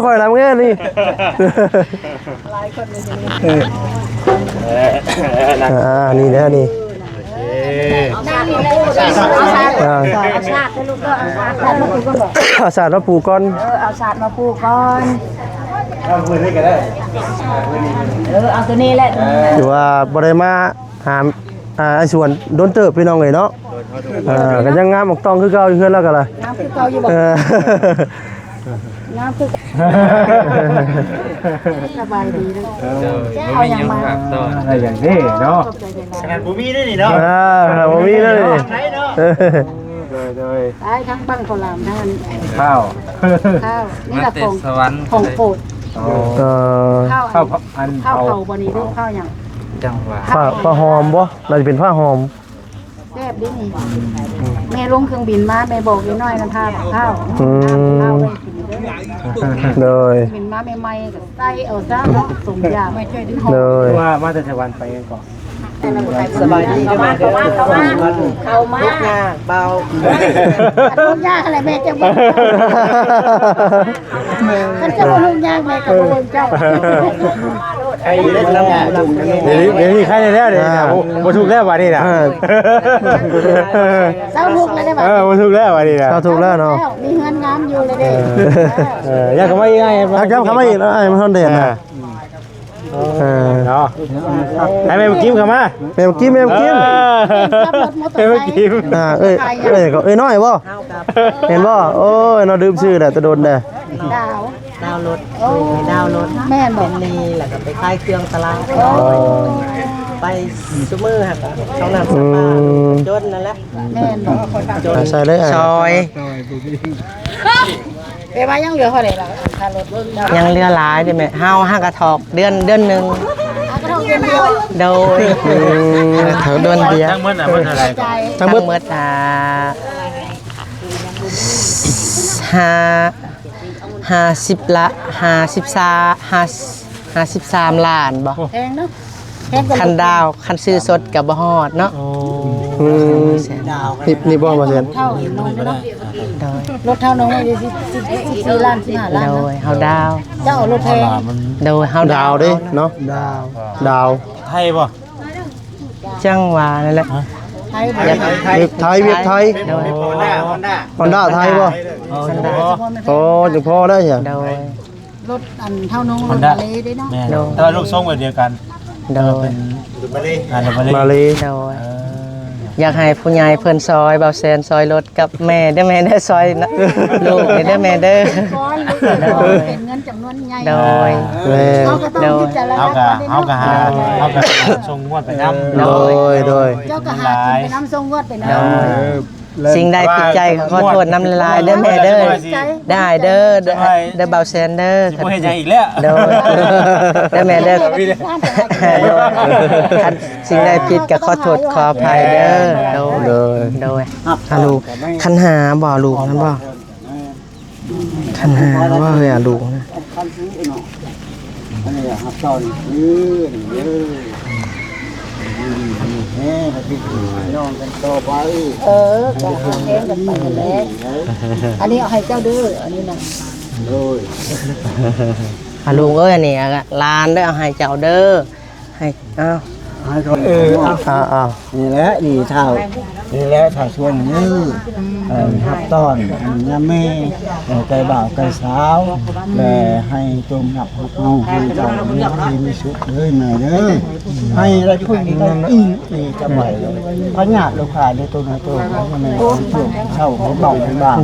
คอยทำเงี้ยนี่นี่นะนี่เอาศาสตร์มาปลูกก่อนเอาศาสตร์มาปลูกก่อนเอาตัวนี้แหละหรือว่าบริมาหาไอ้ส่วนโดนเติบพี่น้องเลยเนาะกันยังงามออกต้องคือเก่าอยู่เพื่อนแล้วกันล่ะน้ำคือเก่าอยู่บ่น้ำคือสบายดีเลยเอาอย่างมาอะไรอย่างนี้เนาะขนาดบุมีได้นี่เนาะบุมีได้นี่ได้ทั้งบังข้าวหลามทั้งข้าวนี่แหละของโปรดข้าวเผาบนี้ด้วยข้าวอย่างจังหวะผ้าหอมบ่น่าจะเป็นผ้าหอมแซ่บดินี่แม่ลงเครื่องบินมาแม่บอกนิดหน่อยนะข้าวข้าวไปกินเลยบินมาใหม่ๆกับไส้เอาซะเนาะสมยาไม่ช่วยดึงเลยว่ามาแต่วันไปกันก่อนสบายดีเข้ามาลูกยาเบาลูกยาอะไรแม่จะบอกฉันจะบอกลูกยาแม่กับลูกเจ้าไอ้เล่นน้ำเดี๋ยวนี้ใครได้แล้วเดี๋ยวบ่ถูกแล้ววันนี้นะเศร้าทุกแล้วได้ไหมบ่ถูกแล้ววันนี้นะเศร้าทุกแล้วเนาะมีเงินงามอยู่เลยเด้อยากเข้ามาอีกไงอยากเข้ามาอีกแล้วไอ้มันเด่นนะเนาะไอ้แม่กิมเข้ามาแม่กิมแม่กิมเอ้ยน้อยบ่เห็นบ่โอ้ยเราดื่มชื่อแต่จะโดนเด้ดาวรถดาวรถแม่บอกนี่แหละก็ไปคลายเครื่องตารางไปซุมือฮะช่องน้ำสปาจนนั่นแหละแม่บอกจนใส่เลยซอยไปว่ายังเหลือเท่าไหร่ล่ะค่ารถยังเหลือหลายได้ไหมห้ากระถอกเดือนหนึ่งโดยเขาเดือนเดียวทั้งหมดเท่าไหร่ทั้งหมด50 ละ53 ล้านบ่แพงเนาะคันดาวคันซื้อสดกับบ่ฮอดเนาะนี่บ่มาเซ็นเท่าน้องเนาะรถเท่าน้องเลย14 ล้าน15 ล้านโดยเฮาดาวเจ้ารถแพงโดยเฮาดาวดิเนาะดาวไทยบ่จังหวะนั่นแหละไทยเวียดไทยฮอนด้าไทยบ่โอ้จังพอได้เหรอโดยรถอันเท่าน้องรถมาเลยได้เนาะแต่ลูกทรงแบบเดียวกันโดยมาเลยโดยอยากให้ผู้ใหญ่เพิ่นซอยเบาแซนซอยรถกับแม่ได้แม่ได้ซอยลูกได้แม่เด้อเป็นเงินจำนวนใหญ่โดยเอากะหาทรงงวดไปน้ำโดยเจ้าก็หาไปน้ำทรงงวดไปน้ำสิ่งใดผิดใจขอโทษน้ำลายเด้อแม่เด้อได้เด้อเบาแซนเด้อบ่เฮ็ดหยังอีกแล้วเด้อแม่เด้อสิ่งใดผิดก็ขอโทษขออภัยเด้อโดยลูกคันหาบ่ลูกนั่นบ่คันหาว่าเฮ้ยลูกนะก็แพงกันไปแล้วอันนี้เอาให้เจ้าเด้ออันนี้นะลุงเอ้ยอันนี้ลานเด้อเอาให้เจ้าเด้อให้อ้าวนี่แหละนี่เท่านี่แหละถ้าช่วงนี้ทับต้อนยาแม่ไก่บ่าวไก่สาวและให้จมหนับหุบเงาให้เจ้าเนื้อที่มีสุขเลยแม่เด้อให้ได้พึ่งได้อิงตีจะไหวพระญาติลูกค้าในตัวในตัวของแม่ช่วงเช่าของเบาของบ้าน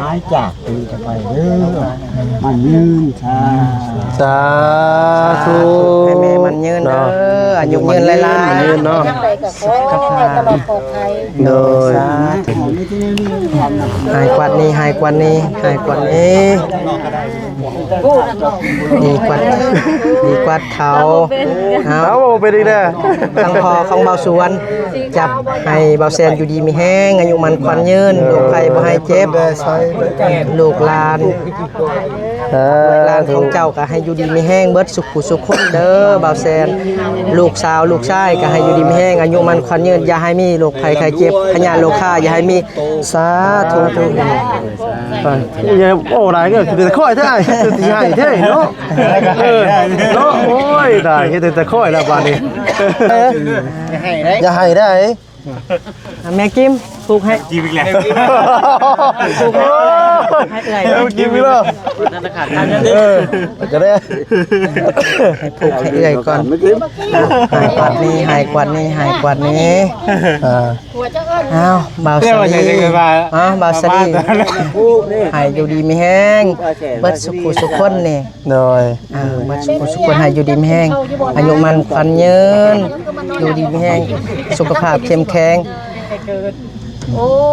หายจากตีจะไปเด้อมันยืนสาธุแม่มันยืนเด้ออายุยืนหลายๆยืนเนาะกับตลอดปลอดภัยโดยหายกว่านี้ดีกว่าเขาไปดีแน่ตั้งพอของเบาสวนจับให้เบาแซนอยู่ดีมีแห้งอายุมันควันยืนลูกไผ่บ่ให้เจ็บลูกหลาน ลูกหลานของเจ้าก็ให้อยู่ดีมีแห้งเบิดสุขสุขคนเด้อบ่าวแซนลูกสาวลูกชายก็ให้อยู่ดีมีแห้งอายุมันขวัญยืนอย่าให้มีโรคภัยไข้เจ็บพยาธิโรคาอย่าให้มีสาธุ อย่าโอ้ได้ก็คือตะค่อยเท่าไหร่สิให้เท่เนาะเนาะโอ้ยได้เฮ็ดตะค่อยแล้วบาดนี้อย่าให้ได้ แม่กิมปลูกให้ จีบอีกแล้ว ถูกให้เอื่อยกินไปแล้วจะได้ ให้ปลูกให้เอื่อยก่อนหายกวาดนี้หายกวาดนี้หายกวาดนี้อ้าวบ่าวสลีอ้าวบ่าวสลีหายอยู่ดีไม่แห้งเบิดสุขสุขคนนี่ โดย เบิดสุขสุขคนหายอยู่ดีไม่แห้งอายุมันขวัญยืนอยู่ดีไม่แห้งสุขภาพเข้มแข็ง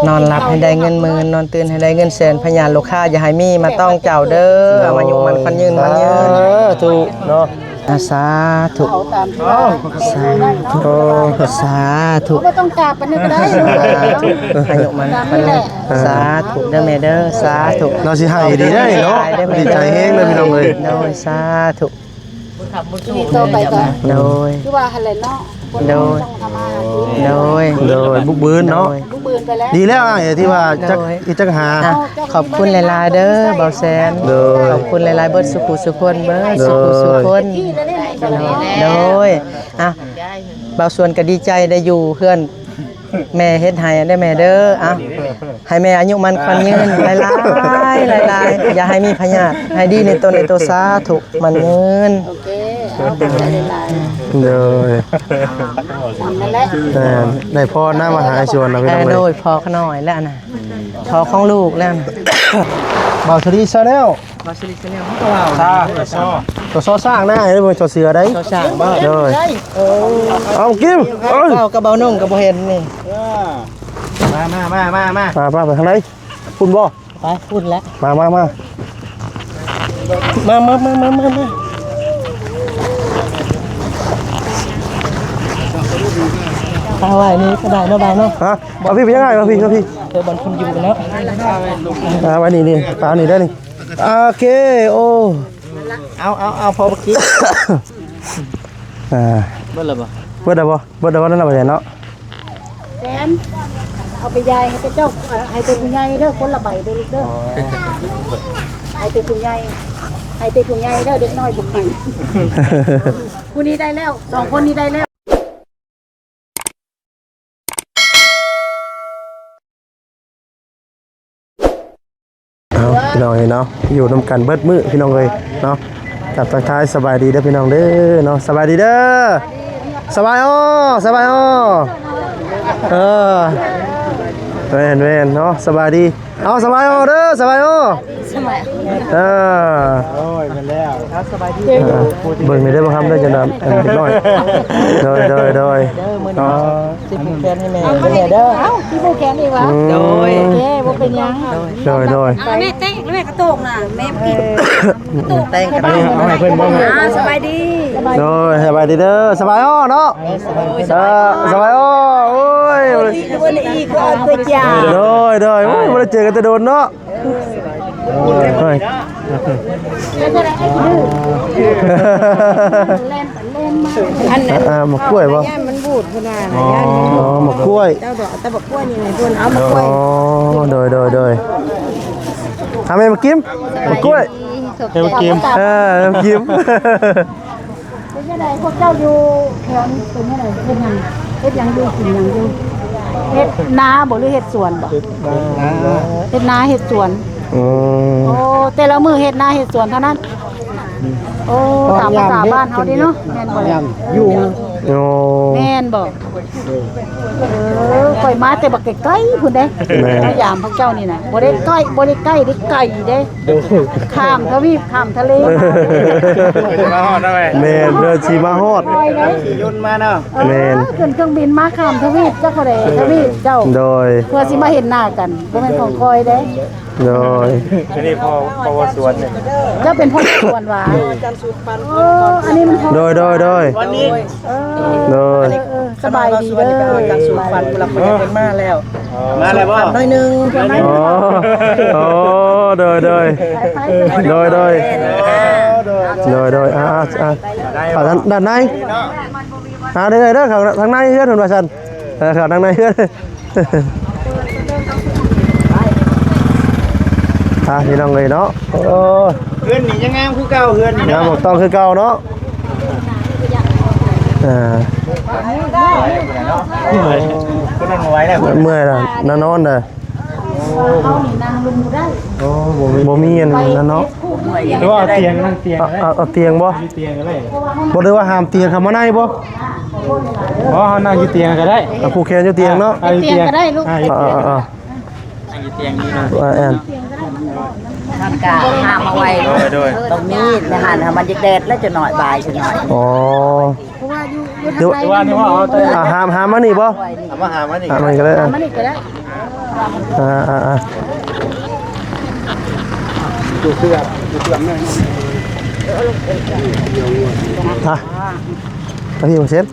นอนหลับให้ได้เงินหมื่นนอนตื่นให้ได้เงินแสนพญาโลคาอย่าให้มีมาต้องเจ้าเด้อมาอยู่มันพันยืนมันยืน ถูกเนาะ สาธุสาธุสาธุ ไม่ต้องกราบปานนี้ก็ได้ อายุมันพันยืนสาธุเด้อแม่เด้อสาธุ เราสิให้ดีได้เนาะดีใจแฮงเลยพี่น้องเอ้ย โดยสาธุ นี่โตไปก่อน โดย คือว่าหั่นแหละเนาะคนเราต้องทำมาหากิน โดย โดยบุกบืนเนาะ บุกบืนไปแล้ว ดีแล้วที่ว่าจักอีจักหา อ่ะขอบคุณหลายๆเด้อเบาแสน โดย ขอบคุณหลายๆเบิดสุขุสุขคนเบิดสุขุสุขคน ที่ได้ได้ไหน โดยอ่ะเบาส่วนก็ดีใจได้อยู่เพื่อนแม่เฮ็ดให้ได้แม่เด้ออ่ะให้แม่อายุมันขวัญยืนหลายๆหลายๆอย่าให้มีพยาธิให้ดีในตัวสาธุมันยืน โอเคเอาไปได้หลาย โดย ทำนั่นแหละ ได้พ่อหน้ามาหาชวนเราพี่น้อง โด เลย ยพอขน่อยแล้วนะพอของลูกแล้วนะ บ่าวชรีชาแนล บาสิลิสเนี่ยเขาว่า ตาซ้อ ตัวซอสร้างหน้าให้เป็นตัวเสือได้ เขาสร้างบ้าน โดยเอากิมเอ้ย เอากระเบานุ่งกระเบาเห็นนี่ มาไปทางไหนคุณบ่ ไปพูดแล้ว มา มาเอาไว้นี่ก็ได้เนาะบ่าวเนาะ ฮะมาพี่ไปยังไงมาพี่ เธอบอลคุณอยู่แล้ว ไว้นี่ปลานี่ได้นี่โอเคโอ้เอาพอเมื่อกี้เบิดแล้วบ่นั่นน่ะบ่เห็นเนาะ แสนเอาไปยายให้เจ้าให้เป็นคุณยายเด้อคนละใบเด้อลูกเด้อให้เป็นคุณยายให้เป็นคุณยายเด้อเด็กน้อยบุกไปคู่นี้ได้แล้วสองคนนี้ได้แล้ว พี่น้องเนาะอยู่นำกันเบิดมื้อพี่น้องเลยเนาะกับทักทายสบายดีเด้อพี่น้องเด้อเนาะสบายดีเด้อสบายอ้อเว้นเนาะสบายดีเอาสบายอ้อเด้อสบายอ้อโอ้ยมันแล้วเบิ่งไม่ได้บ่ครับได้จังได๋เด็กน้อยโดยเนาะ สิผูกแขนให้แม่เด้อ เอ้าที่โบแกนอีกวะ โดย โอเคบ่เป็นยัง โดย แม่เต้งแม่กระโตกน่ะแม่กิน แต่งกัน เอาให้เพื่อนบ้าง สบายดี โดยสบายดีเด้อสบายอ้อเนาะสบายอ้อโอ้ย วันอีกก็เอาตัวจ่า โดยโอ้ยบ่ได้เจอกันแต่โดนเนาะเฮ้ย อันนั้น หมกกล้วยบ่ ย่านมันบูดพุ่นว่า อ๋อหมกกล้วย เจ้าดอกแต่บอกกล้วยยังไงพุ่นเอามากล้วย อ๋อโดยทำไมมากิมหมกกล้วย เดี๋ยวกิน มากิม เป็นยังไงพวกเจ้าอยู่แถวนี้เป็นยังไงเฮ็ดยังดูกินยังอยู่เฮ็ดนาบ่หรือเฮ็ดสวนบ่เฮ็ดนาเฮ็ดสวน อืม โอ้แต่ละมือเฮ็ดนาเฮ็ดสวนเท่านั้นโอ้ตามภาษาบ้านเฮาดิเนาะแม่นบ่ล่ะ โอ้ แม่นบ่ข่อยมาแต่บักไกลๆพุ่นเด้พยายามพวกเจ้านี่น่ะบ่ได้ใกล้ได้ไกลเด้ข้ามทวีปข้ามทะเลมา มาฮอดได้ไหม แมนเดินชีมาฮอด ยุนมาเนาะ แม่นขึ้นเครื่องบินมาข้ามทวีปเจ้าก็ได้ทวีปเจ้า โดย เพื่อสิมาเห็นหน้ากันบ่แม่นของคอยเด้ โดย นี่พอว่าสวนเนี่ย เจ้าเป็นพ่อสวนหวาอันนี้มันพ่อ วันนี้โดย สบายดีเด้อ การสูบฟันเราพยายามมาแล้ว มาแล้วบ่ น้อยหนึง อ๋อโอ้โดยด้านในได้เด้อทางในเฮือนเพิ่นว่าซั่นเขาทางในเฮือนพี่น้องเลยเนาะโอ้ เฮือนนี่ยังงามคือเก่าเฮือนนี่ งามบอกต้องคือเก่าเนาะคนนั้นไว้แล้ว เมื่อยแล้วนอนเลย เขานี่นางลุงได้ โอ้ บ่มีอันนั้นเนาะ หรือว่าเตียงนั่งเตียงได้ เอาเตียงบ่ เตียงก็ได้ บ่ได้ว่าห้ามเตียงเข้ามาในบ่ อ๋อนั่งอยู่เตียงก็ได้ เอาผู้แขนอยู่เตียงเนาะ เตียงก็ได้ลูก นั่งอยู่เตียงนี่นะ แอน ทำกาห้ามเอาไว้ โดย ตรงนี้นะฮะมันจะแดดแล้วจะหน่อยบ่ายจะหน่อย อ๋อ เพราะว่าอยู่ทางใน ว่านี่ว่าเอาตัว ห้ามมานี่บ่ เอามาหามานี่ มันก็ได้ มันนี่ก็ได้ ดูเสื้อแม่ ไปพี่เซ็ต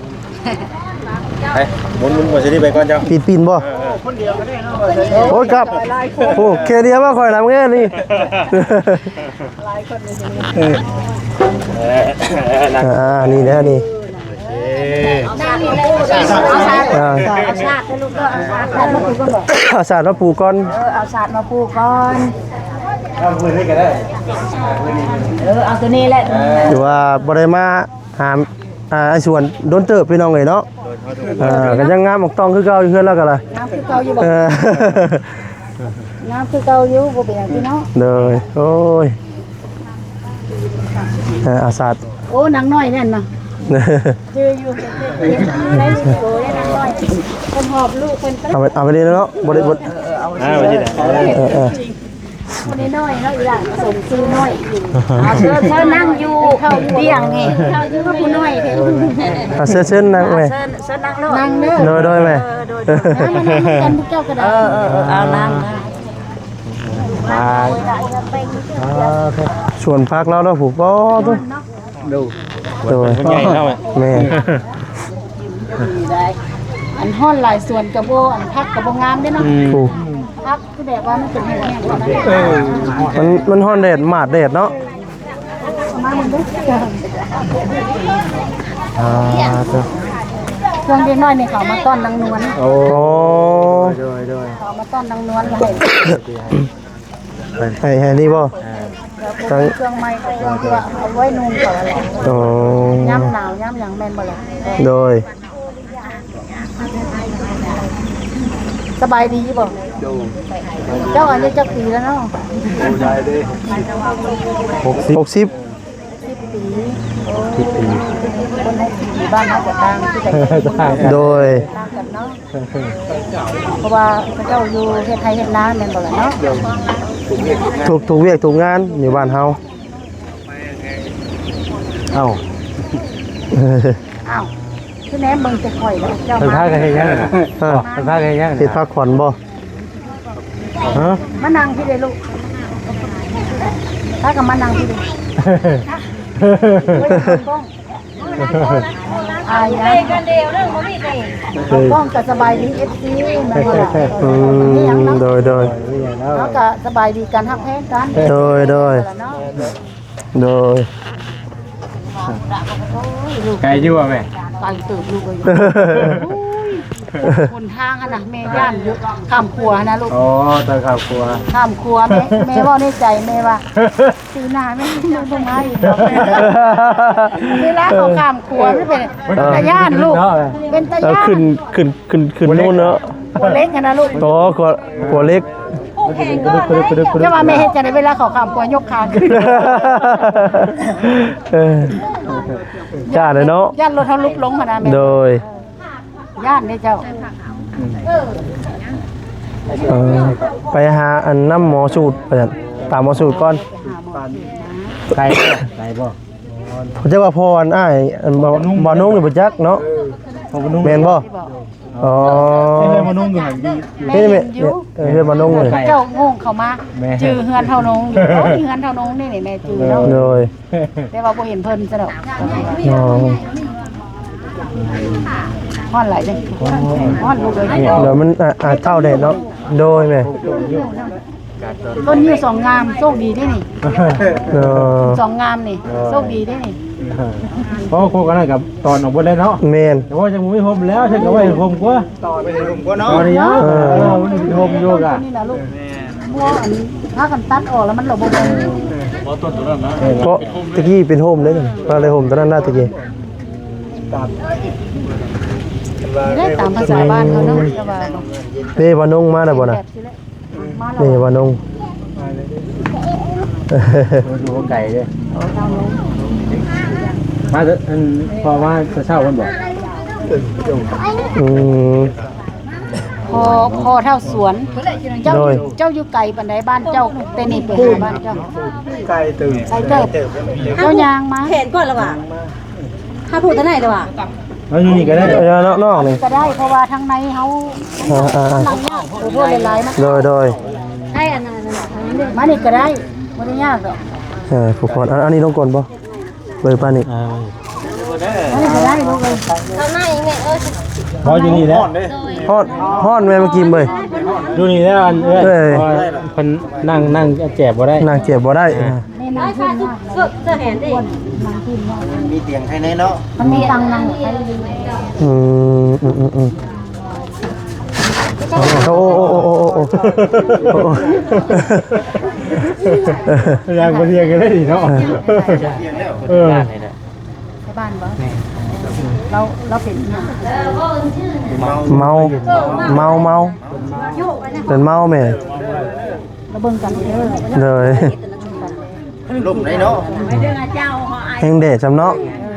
ไปหมุนบ่สิได้ไปก่อนเจ้า ปีนบ่ คนเดียวก็ได้เนาะ โอ้ยครับโอ้เคเดียวมาคอยทำไงนี่ นี่แน่นี่ เอาชาติให้ลูกก็เอาชาติมาปลูกก่อนบอก เอาศาสตร์มาปลูกก่อน เอาชาติมาปลูกก่อน เอามือให้ก็ได้ เอาตัวนี้แหละ หรือว่าบ่ได้มาหาไอ้ส่วนโดนเติบพี่น้องเลยเนาะก็ยังงามออกต้องคือเก่าอยู่เฮือนแล้วก็ล่ะ น้ำคือเก่าอยู่บ่น้ำคือเก่าอยู่บ่เป็นอย่างที่เนาะ เลยโอ้ยอาศาสตร์ โอ้นางน้อยนั่นน่ะชื่ออยู่ได้โตได้นางน้อยคนหอบลูกคนตั้ง เอาไปเลยเนาะบ่ได้บ่ ไปที่ไหน คนน้อยเนาะอีหล่ะสมชื่อน้อยอยู่ เธอนั่งอยู่เตียงนี่ เขาชื่อว่าผู้น้อยเด้อ เชิญนั่งแม่ เธอนั่งโลด นางเด้อ โดยแม่ น้ำมันกันทุกเจ้าก็ได้ เอานั่ง ชวนพักแล้วเนาะผูกบ่ตัว ดู โดย คนใหญ่เท่าไหร่ แม่ อันห้อนหลายส่วนกระโบอันพักกระโบงามได้เนาะ ผูก พักคือแบบว่ามันเป็นแห้งๆกว่านั้น มันฮ้อนแดดหมาดแดดเนาะ มามันด้วย ตัว เครื่องเด็กน้อยนี่เขามาต้อนนางนวล โอ้ เขามาต้อนนางนวลแล้วให้ ให้นี่บ่ทั้ง เครื่องไม้กับเครื่องที่ว่าเอาไว้นุ่งก่อนแหละ โอ้ ย่ำหนาวย่ำหยังแม่นบ่ล่ะ โดย สบายดีบ่เจ้าอันนี้จักปีแล้วเนาะ 60 คนให้สีบ้านเฮาก็ต่างที่แต่ โดย ต่างกันเนาะเพราะว่าพระเจ้าอยู่เฮ็ดไทยเฮ็ดนาแม่นบ่ล่ะเนาะ ถูกเวียกถูกงานอยู่บ้านเฮา เอ้า อ้าวคือแหนมเบิ่งจะข่อยแล้วเจ้า เป็น มา ผ้ากันยังไงเป็นผ้ากันยังไง เฮ็ดพักผ่อนบ่ฮะ มานั่งพี่เด้ลูกถ้าก็มานั่งพี่เด้อายนะกันเดียวเรื่องบ่มีใครป้องก็สบายดี FC แม่นบ่ล่ะนี่หยังเนาะ โดย เนาะก็สบายดีกันฮักแพงกัน โดย เนาะ โดย ไก่ยั่วไหม ไปเติบลูกเลยคนทางอะนะแม่ย่านอยู่ข้ามครัวนะลูก อ๋อตะขาบครัว ข้ามครัวแม่ว่าในใจแม่ว่าซื้อหน้าแม่ต้องมาอีกเวลาเขาข้ามครัวไม่เป็นตาย่านลูกเป็นตา แล้ว ย่าน ขึ้นนู่นเนาะ หัวเล็กนะลูก โตกว่าเล็ก จะว่าแม่เฮ็ดจะได้เวลาเขาข้ามครัวยกขาขึ้น จ้าเลยเนาะ ย่านรถเขาลุกลงมานะแม่ โดย ย่านเนี่ยเจ้า ไปหาอันน้ำหมอสูตรไปนั่นตามหมอสูตรก่อน ไก่ไก่บ่ ผมจะว่าพรอ้ายอันบ่นุ่งนี่บ่จักเนาะแม่นบ่อ๋อ ให้มานุ่งอยู่หันดี แม่เห็นอยู่ เฮือนบ่นุ่งเลย เจ้าโงงเข้ามาจื้อเฮือนเท่านงอยู่โอ้ยเฮือนเท่านงนี่แม่จื้อเนาะ โดย แต่ว่าบ่เห็นเพิ่นซะดอก อ๋อ ฮ้อนไหลเลยฮ้อนลูกเลย เดี๋ยวมันอาจเท่าแดดเนาะโดยแม่ ต้นนี้สองงามโชคดีได้นี่ เออ สองงามนี่โชคดีได้นี่ เพราะโคกันนั่นกับตอนออกบนเลยเนาะ แมน แต่ว่าจะไม่ห่มแล้วฉันก็ไว้ห่มกว่าต่อไปห่มกว่าเนาะตอนนี้มันห่มอยู่อ่ะ นี่นะลูกบัวอันถ้ากันตัดออกแล้วมันหลบบ่ได้ เพราะตะกี้เป็นโฮมเลยกันอะไรโฮมตอนนั้นน่าตะกี้ ได้ตามภาษาบ้านเขาเนาะจะว่า นี่วานงมาแล้วบ่น่ะ แบบสิแหละมาแล้ว นี่วานง อยู่ไก่เลยมาพอว่าจะเช่าคนบอก อืม พอเท่าสวนเจ้า โดย เจ้าอยู่ไกลปานใดบ้านเจ้าเตนี่ไปหาบ้านเจ้า ไก่ตื่น ไกลเติบเจ้ายางมา เห็นก่อนแล้วว่ะถ้าพูดเท่าไหร่แล้วว่ะ แล้วอยู่นี่ก็ได้ นอกนี่ ก็ได้เพราะว่าทางในเขา อ่า ทางยากโอ้โหหลายๆนะ โดย ได้อันนั้น มานี่ก็ได้บ่ได้ยากดอก ผู้คนอันนี้ต้องกลบ่เบอร์ป้านี่ มานี่ก็ได้ลูกเลย เท่าไหร่แม่พออยู่นี่แล้ว ฮอดแม่มากินเบย อยู่นี่แล้วอันคนนั่งแจบบ่ได้ นางเจ็บบ่ได้ นี่นางขึ้นมา จะเห็นดิ นางขึ้นมา มีเตียงให้ในเนาะ มันมีตังค์นางใช้ อืมโอ้ยังบ่เรียกกันได้ดิเนาะเออ ที่บ้านบ่เราเป็นหยัง เมาเป็นเมาแม่ เราเบิ่งกันเด้อ เลย ลุ่มในเนาะ แห้งเดชจำเนาะ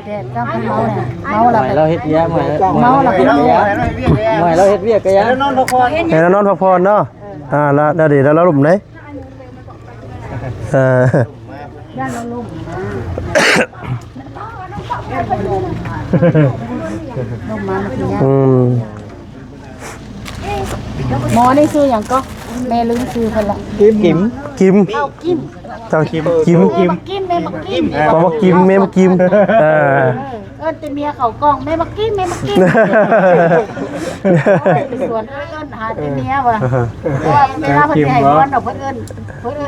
แดดจ้าเมาเนี่ยเมาแล้ว เราเฮ็ดเวียกมา เมาแล้ว ไม่เราเฮ็ดเวียกก็ยัง นอนพักผ่อน ให้นอนพักผ่อนเนาะแล้วเดี๋ยวเราหลุมไหน ย่านเราลุ่มลุ่มมาเมื่อกี้ อืม หมอนี่ชื่อหยังก็แม่ลืมชื่อเพิ่นละ กิม เอากิม เจ้ากิม กิมแม่บักกิม บอกว่ากิมแม่มากิมเอิ้นแต่เมียเขากล้องแม่บักกิมไปสวนเอิ้นหาแต่เมียว่ะเพราะว่าเวลาเพิ่นสิให้นอนดอกเพิ่นเอิ้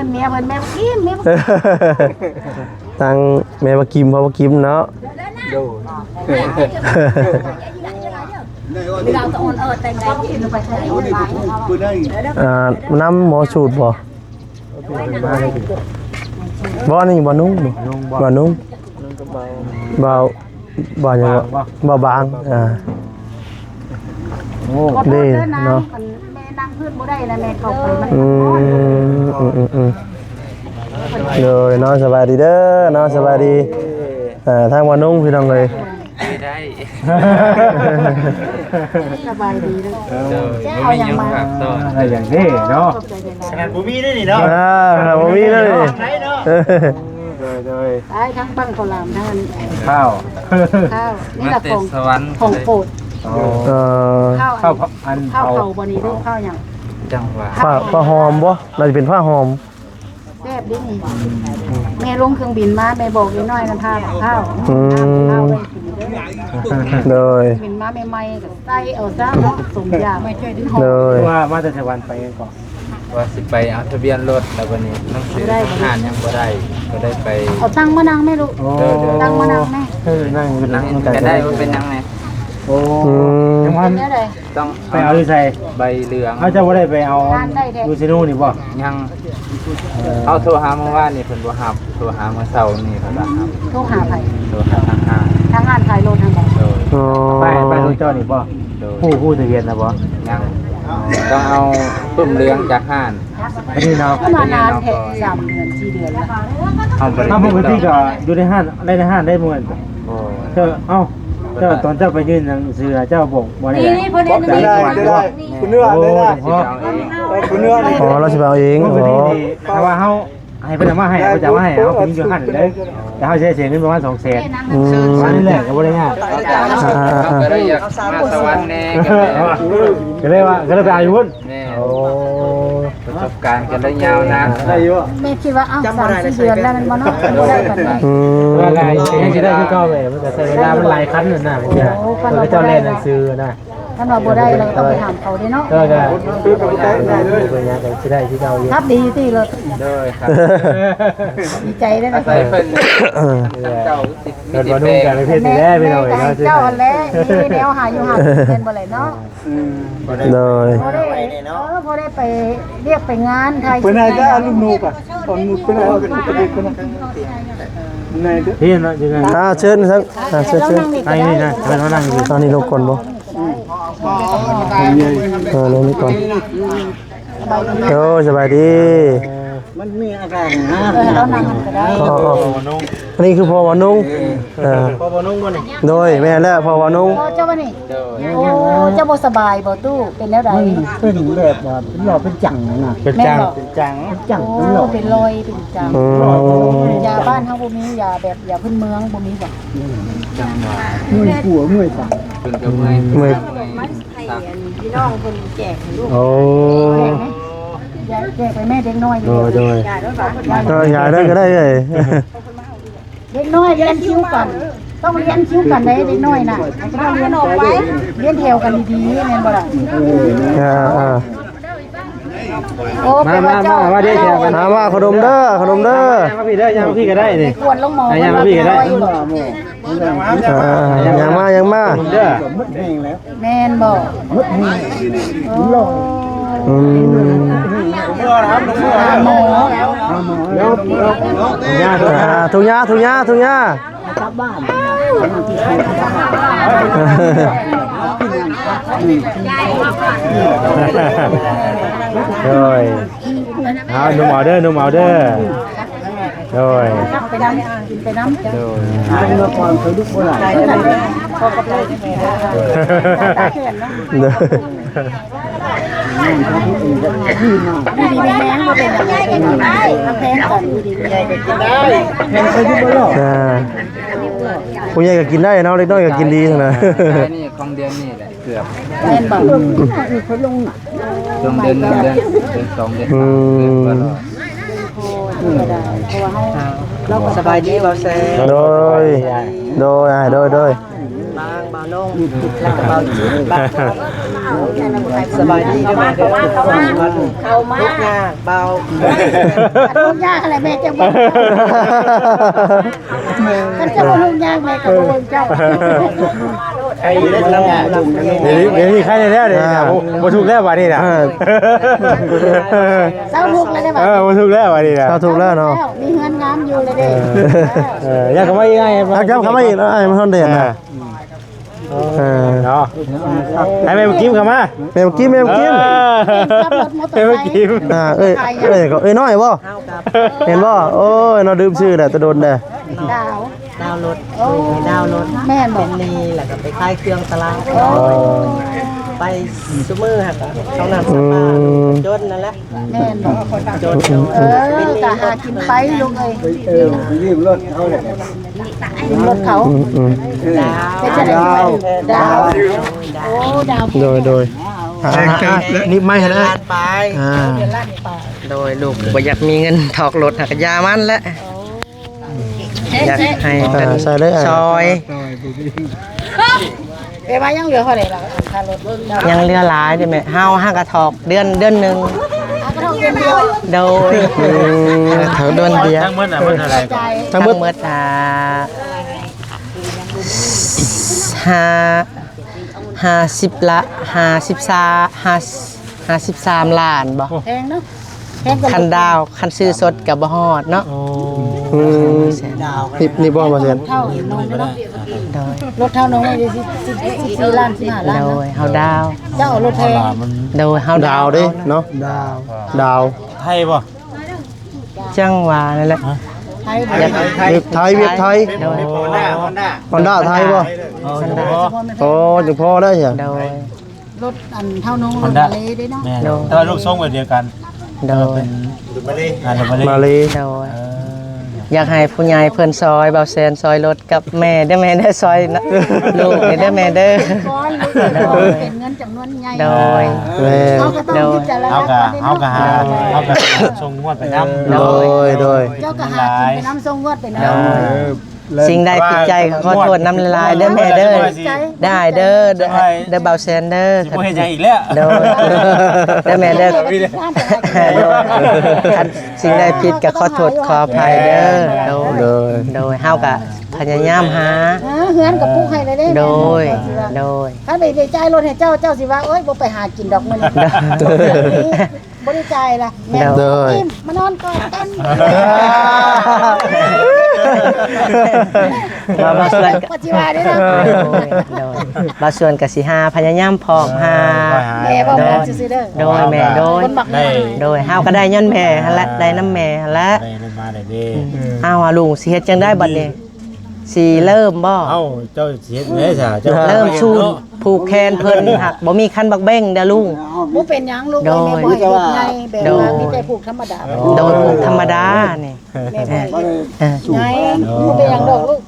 นเมียเพิ่นแม่บักกิม ตั้งแม่มากิมเพราะว่ากิมเนาะ เราจะโอนแต่งได้กินไปใช้โอนไป น้ำหมอสูตรบ่นี่บ่นุ่งบ่นุ่งบ่ยังบ่บางโอ้ นี่เนาะ แม่นั่งพื้นบ่ได้นะแม่เข้าไปมัน เลยเนาะสบายดีเด้อเนาะสบายดีทางบ่นุ่งพี่น้องเลย สบายดีเลยเอาอย่างมา อะไรอย่างนี้เนาะ ขนาดบ่มีได้นี่เนาะ บ่มีเลย โดย ตายทั้งบังข้าวหลามทั้ง ข้าว ข้าวนี่แหละของโปรดข้าว ข้าวอัน ข้าว เผา เผาบ่นี้ด้วยข้าวอย่าง ผ้าหอมบ่เราจะเป็นผ้าหอม แซ่บดินี่แม่ลงเครื่องบินมาแม่บอกนิดหน่อยนะพาข้าวข้าวไปกินเด้อ เลย บินมาใหม่ๆกับไส้เอาซะเนาะสมยาไม่ช่วยดึงหอ เล ม ย ว่ามาแต่วันไปกันก่อน ว่าสิไปเอาทะเบียนรถแล้ววันนี้ต้องซื้อทหารยังบ่ได้ก็ได้ไป เอาตั้งมะนางแม่ลูกตั้งมะนางแม่ นั่ง นั่งก็ได้ว่าเป็นยังไง โอ้ยังวัน เนี่ยเลย ต้อง ไปเอาที่ใส่ ใบเหลือง เขาจะว่าได้ไปเอาดูซิโน่นี่ป่ะ ยังเอาโทรหาเมื่อวานนี่เพิ่นบ่รับโทรหาเมื่อเช้านี่เพิ่นบ่รับ โทรหาไผ โทรหาทางห้าง ทางงานขายโลทางไหน โดย ไปรถจอนี่ป่ะ โดย ผู้ทะเบียนนะป่ะ ยังต้องเอาปุ่มเหลืองจากห้าง อันนี้เนาะ ก็มานานแค่3 เดือน4 เดือนแล้ว เอาไป ถ้าปกติก็อยู่ในห้างได้ในห้างได้เหมือน โอ้ เจ้าเจ้าตอนเจ้าไปยื่นหนังสือเจ้าบอกว่าได้ นี่เพิ่น ได้คุณเนื้อได้ได้ สิเอาเอง คุณเนื้อได้ อ๋อเราจะไปเอาเอง ป อ๋ กติ อ นี่ถ้าว่าเขาให้เป็นมาให้เขาจะมาให้เขาเป็นอยู่ห้างเลยแต่เขาใช้เสียเงินประมาณ200,000วันนี้แหละก็บ่ได้ง่าย ก็ได้อยากมาสวรรค์แน่ก็ได้ ก็เลยไปอายุน แน่ โอ้ ก็ สบการณ์กันได้ยาวนาน ได้อยู่ แม่คิดว่าอ้าว3-4 เดือนแล้วมันบ่เนาะบ่ได้ปานใด ว่าไงยังสิได้คือเก่าเลยมันก็ใช้เวลามันหลายคันนั่นน่ะมันก็เจ้าเล่นหนังสือนะ ถ้าว่าบ่ได้เราก็ต้องไปถามเขาเด้เนาะ ก็เป็นยังไงสิได้ที่เก่าอยู่ ครับดีติเลย โดยครับ ดีใจได้ อา นะ ศัยเพิ่นเจ้าติด เกิดบ่นุ่งกันในเพศนี่แหละพี่น้อยเนาะ เจ้าอันแลนี่แนวหาอยู่หาเป็นบ่เลยเนาะ โดย พอได้พอได้ไปเรียกไปงานไทย เป็นไงจ้าลูกนูกอ่ะตอนนูกเป็นไงเป็นเด็กคนนั้นใน พี่เนาะยังไง เชิญครับเชิญ ไอ้นี่นะมันมานั่งอยู่ ตอนนี้ลงก่อนบ่ลงนี่ก่อนโอ้สบายดี มันมีอาการนะ เรานั่งกันก็ได้ อันนี้คือพ่อวานุ่งพ่อวานุ่งบ่นี่โดยแม่แล้วพ่อวานุ่ง โอ้เจ้าบ่นี่โอ้เจ้าบ่สบายบ่ตู้เป็นแล้วใด เป็นแบบว่าเป็นหลอดเป็นจังนะ เป็นจัง จัง โอ้เป็นรอยเป็นจังยาบ้านเฮาบ่มียาแบบยาพื้นเมืองบ่มีบ่ จังหวะ เมื่อยหัวเมื่อยตับ เพิ่นก็เมื่อย เมื่อย พี่น้องเพิ่นแจกให้ลูก โอ้ ยาแจกไปแม่เด็กน้อย โดยก็อย่าได้ก็ได้เลย เด็กน้อยเรียนคิวกันต้องเรียนคิวกันได้เด็กน้อยน่ะต้องเรียนออกไว้เรียนแถวกันดีๆแม่นบ่ล่ะโอ้เป็นว่าเจ้า มาเด้อแถวกัน มาขนมเด้อขนมเด้อ ยังมาพี่เด้อยังมาพี่ก็ได้นี่ ควรลงหมอ ยังมาพี่ก็ได้ ยังมา เด้อ มุดแห้งแล้ว แม่นบ่ มุดแห้ง โอ้ หมอ ยา ทุกยาทุกยาทุกยา กลับบ้าน โดยเอาหนุ่มเอาเด้อหนุ่มเอาเด้อโดย ไปน้ำกินไปน้ำจ้ะ โดย เป็นเมื่อก่อนเคยลุกเมื่อไหร่ พอกับเลยตาแขนเนาะ เด้อ ดีดีแม่งบ่เป็นอะไรกันได้ทำแพงก่อนดีดีแม่ก็กินได้ แห้งเคยลุกเมื่อไหร่ ผู้ใหญ่ก็กินได้เนาะเล็กน้อยก็กินดีนะ นี่ของเดือนนี่แหละเกือบ แม่นบ่ เขาลงหนัก ช่วงเดือน1 เดือน2 เดือน3 เดือนตลอด ก็ได้เพราะว่าให้ เราสบายดีบ่แซ่ โดยโดย บางเบาลงแล้วก็เบาจิตบางสบายดีเด้อแม่เด้อ เข้ามา ทุกยากเบา ลูกยากอะไรแม่จะบ่คันจะบ่ลูกยากแม่ก็บ่เบิ่งเจ้า ไอ้เล่นแล้วเดี๋ยวนี้ใครได้แล้วเดี๋ยวบ่ถูกแล้ววันนี้นะ เศร้าทุกข์แล้วได้บ่ บ่ถูกแล้ววันนี้นะ ถ้าถูกแล้วเนาะ มีเงินงามอยู่เลยเด้ อยากเข้ามาอีกไง ถ้าจำคำว่าอีกแล้วไอ้มันเด่นนะ เนาะให้แม่กิมเข้ามา แมวกิ้ม แม่กิม เอ้ยน้อยบ่เห็นบ่โอ้ยเราดื่มชื่อแต่โดนแด่ ดาว ดาวรถดาวรถ แม่นบ เป็ อก นลีแล้วก็ไปขายเครื่องตลาดไปซุมื้อฮะก็เขานำสปาจนนั่นแหละ แม่นบอก จน จะหากินไปลุงเอ้ย รีบรถเขาเลย กินรถเขา ดาว เป็นจะได้ดาวโอ้ดาว โดยนี่ไม่เห็นแล้ว ล้านไปโดยลูกบ่อยากมีเงินถอกรถหักยามันแหละอยากให้กัน ใส่เลย ซอย เอ้ยว่ายังเหลือเท่าไหร่ล่ะค่ารถ ยังเหลือหลายได้ไหมเฮาห้ากระถอกเดือนหนึง ก็เท่าเดียว โดยเท่าเดือนเดียว ทั้งหมดมันเท่าไหร่ ใจ ทั้งหมด50ละ53ล้านบ่ แพงเนาะแพงกว่า คันดาวคันซื้อสดกับบ่ฮอดเนาะ นี่บ่มาเรียน เท่าน้องเนาะ โดย รถเท่าน้องเลย14ล้าน15ล้าน โดยเฮาดาว เจ้าเอารถแพง โดยเฮา ดาวดิเนาะดาว ไทยป่ะ จังหวะนั่นแหละ ไทย อยาก เวียดไทย โดย ฮอนด้าไทยบ่โอ้จังพอได้เหรอ โดย รถอันเท่าน้องรถมาเลยได้เนาะ แม่แต่ลูกทรงแบบเดียวกัน โดย เป็นมาเลย มาเลย โดย อยากให้ผู้ใหญ่เพิ่นซอยเบาแซนซอยรถกับแม่ได้อแม่ได้อซอยนะลูกได้อแม่เด้อ ก้อนลูกเป็นเงินจำนวนใหญ่ โดย แม่ เขาก็ต้องพิจารณา เอา ก่ กะ อน เอากะหาเอากะส่งงวดไปนำ โดย เจ้าก็หากินไปน้ำทรงงวดไปน้ สิ่งใดผิดใจก็ขอโทษน้ำละลายเด้อแม่เด้อได้เด้อเด้อเบาแซนเด้อ สิบ่เฮ็ดหยังอีกแล้ว โดยเด้อแม่เด้อคันสิ่งใดผิดก็ขอโทษขออภัยเด้อโดยเฮาก็พยายามหา เฮือนกับปุ๊กให้เลยได้ โดย ถ้าไปจ่ายรถให้เจ้าสิว่าเอ้ยบ่ไปหากินดอกมื้อนี้บ่ได้จ่ายล่ะแม่มานอนก่อนกัน บาส่วน ปัจจุบันนี้นะ บาส่วนก็สิหาพยายามพอกหา แม่บ่แม่ซื่อๆเด้อ โดยแม่โดย คนมัก ได้ โดยเฮาก็ได้ย้อนแม่หั่นแหละได้น้ำแม่หั่นแหละ ได้เงินมาได้เด้ เฮาว่าลุงสิเฮ็ดจังได้บัดนี้สิเริ่มบ่ เอ้าเจ้าสิเฮ็ดแม่จ้ะเจ้า เริ่มชูนผูกแขนเพิ่นหักบ่มีคันบักเบ้งเด้อลุง บ่เป็นหยังลูกแม่บ่ให้ลูกใหญ่แบบว่ามีแต่ผูกธรรมดา โดยผูกธรรมดานี่ แม่บ่ให้ เออ ใหญ่บ่เป็นหยังดอกลูก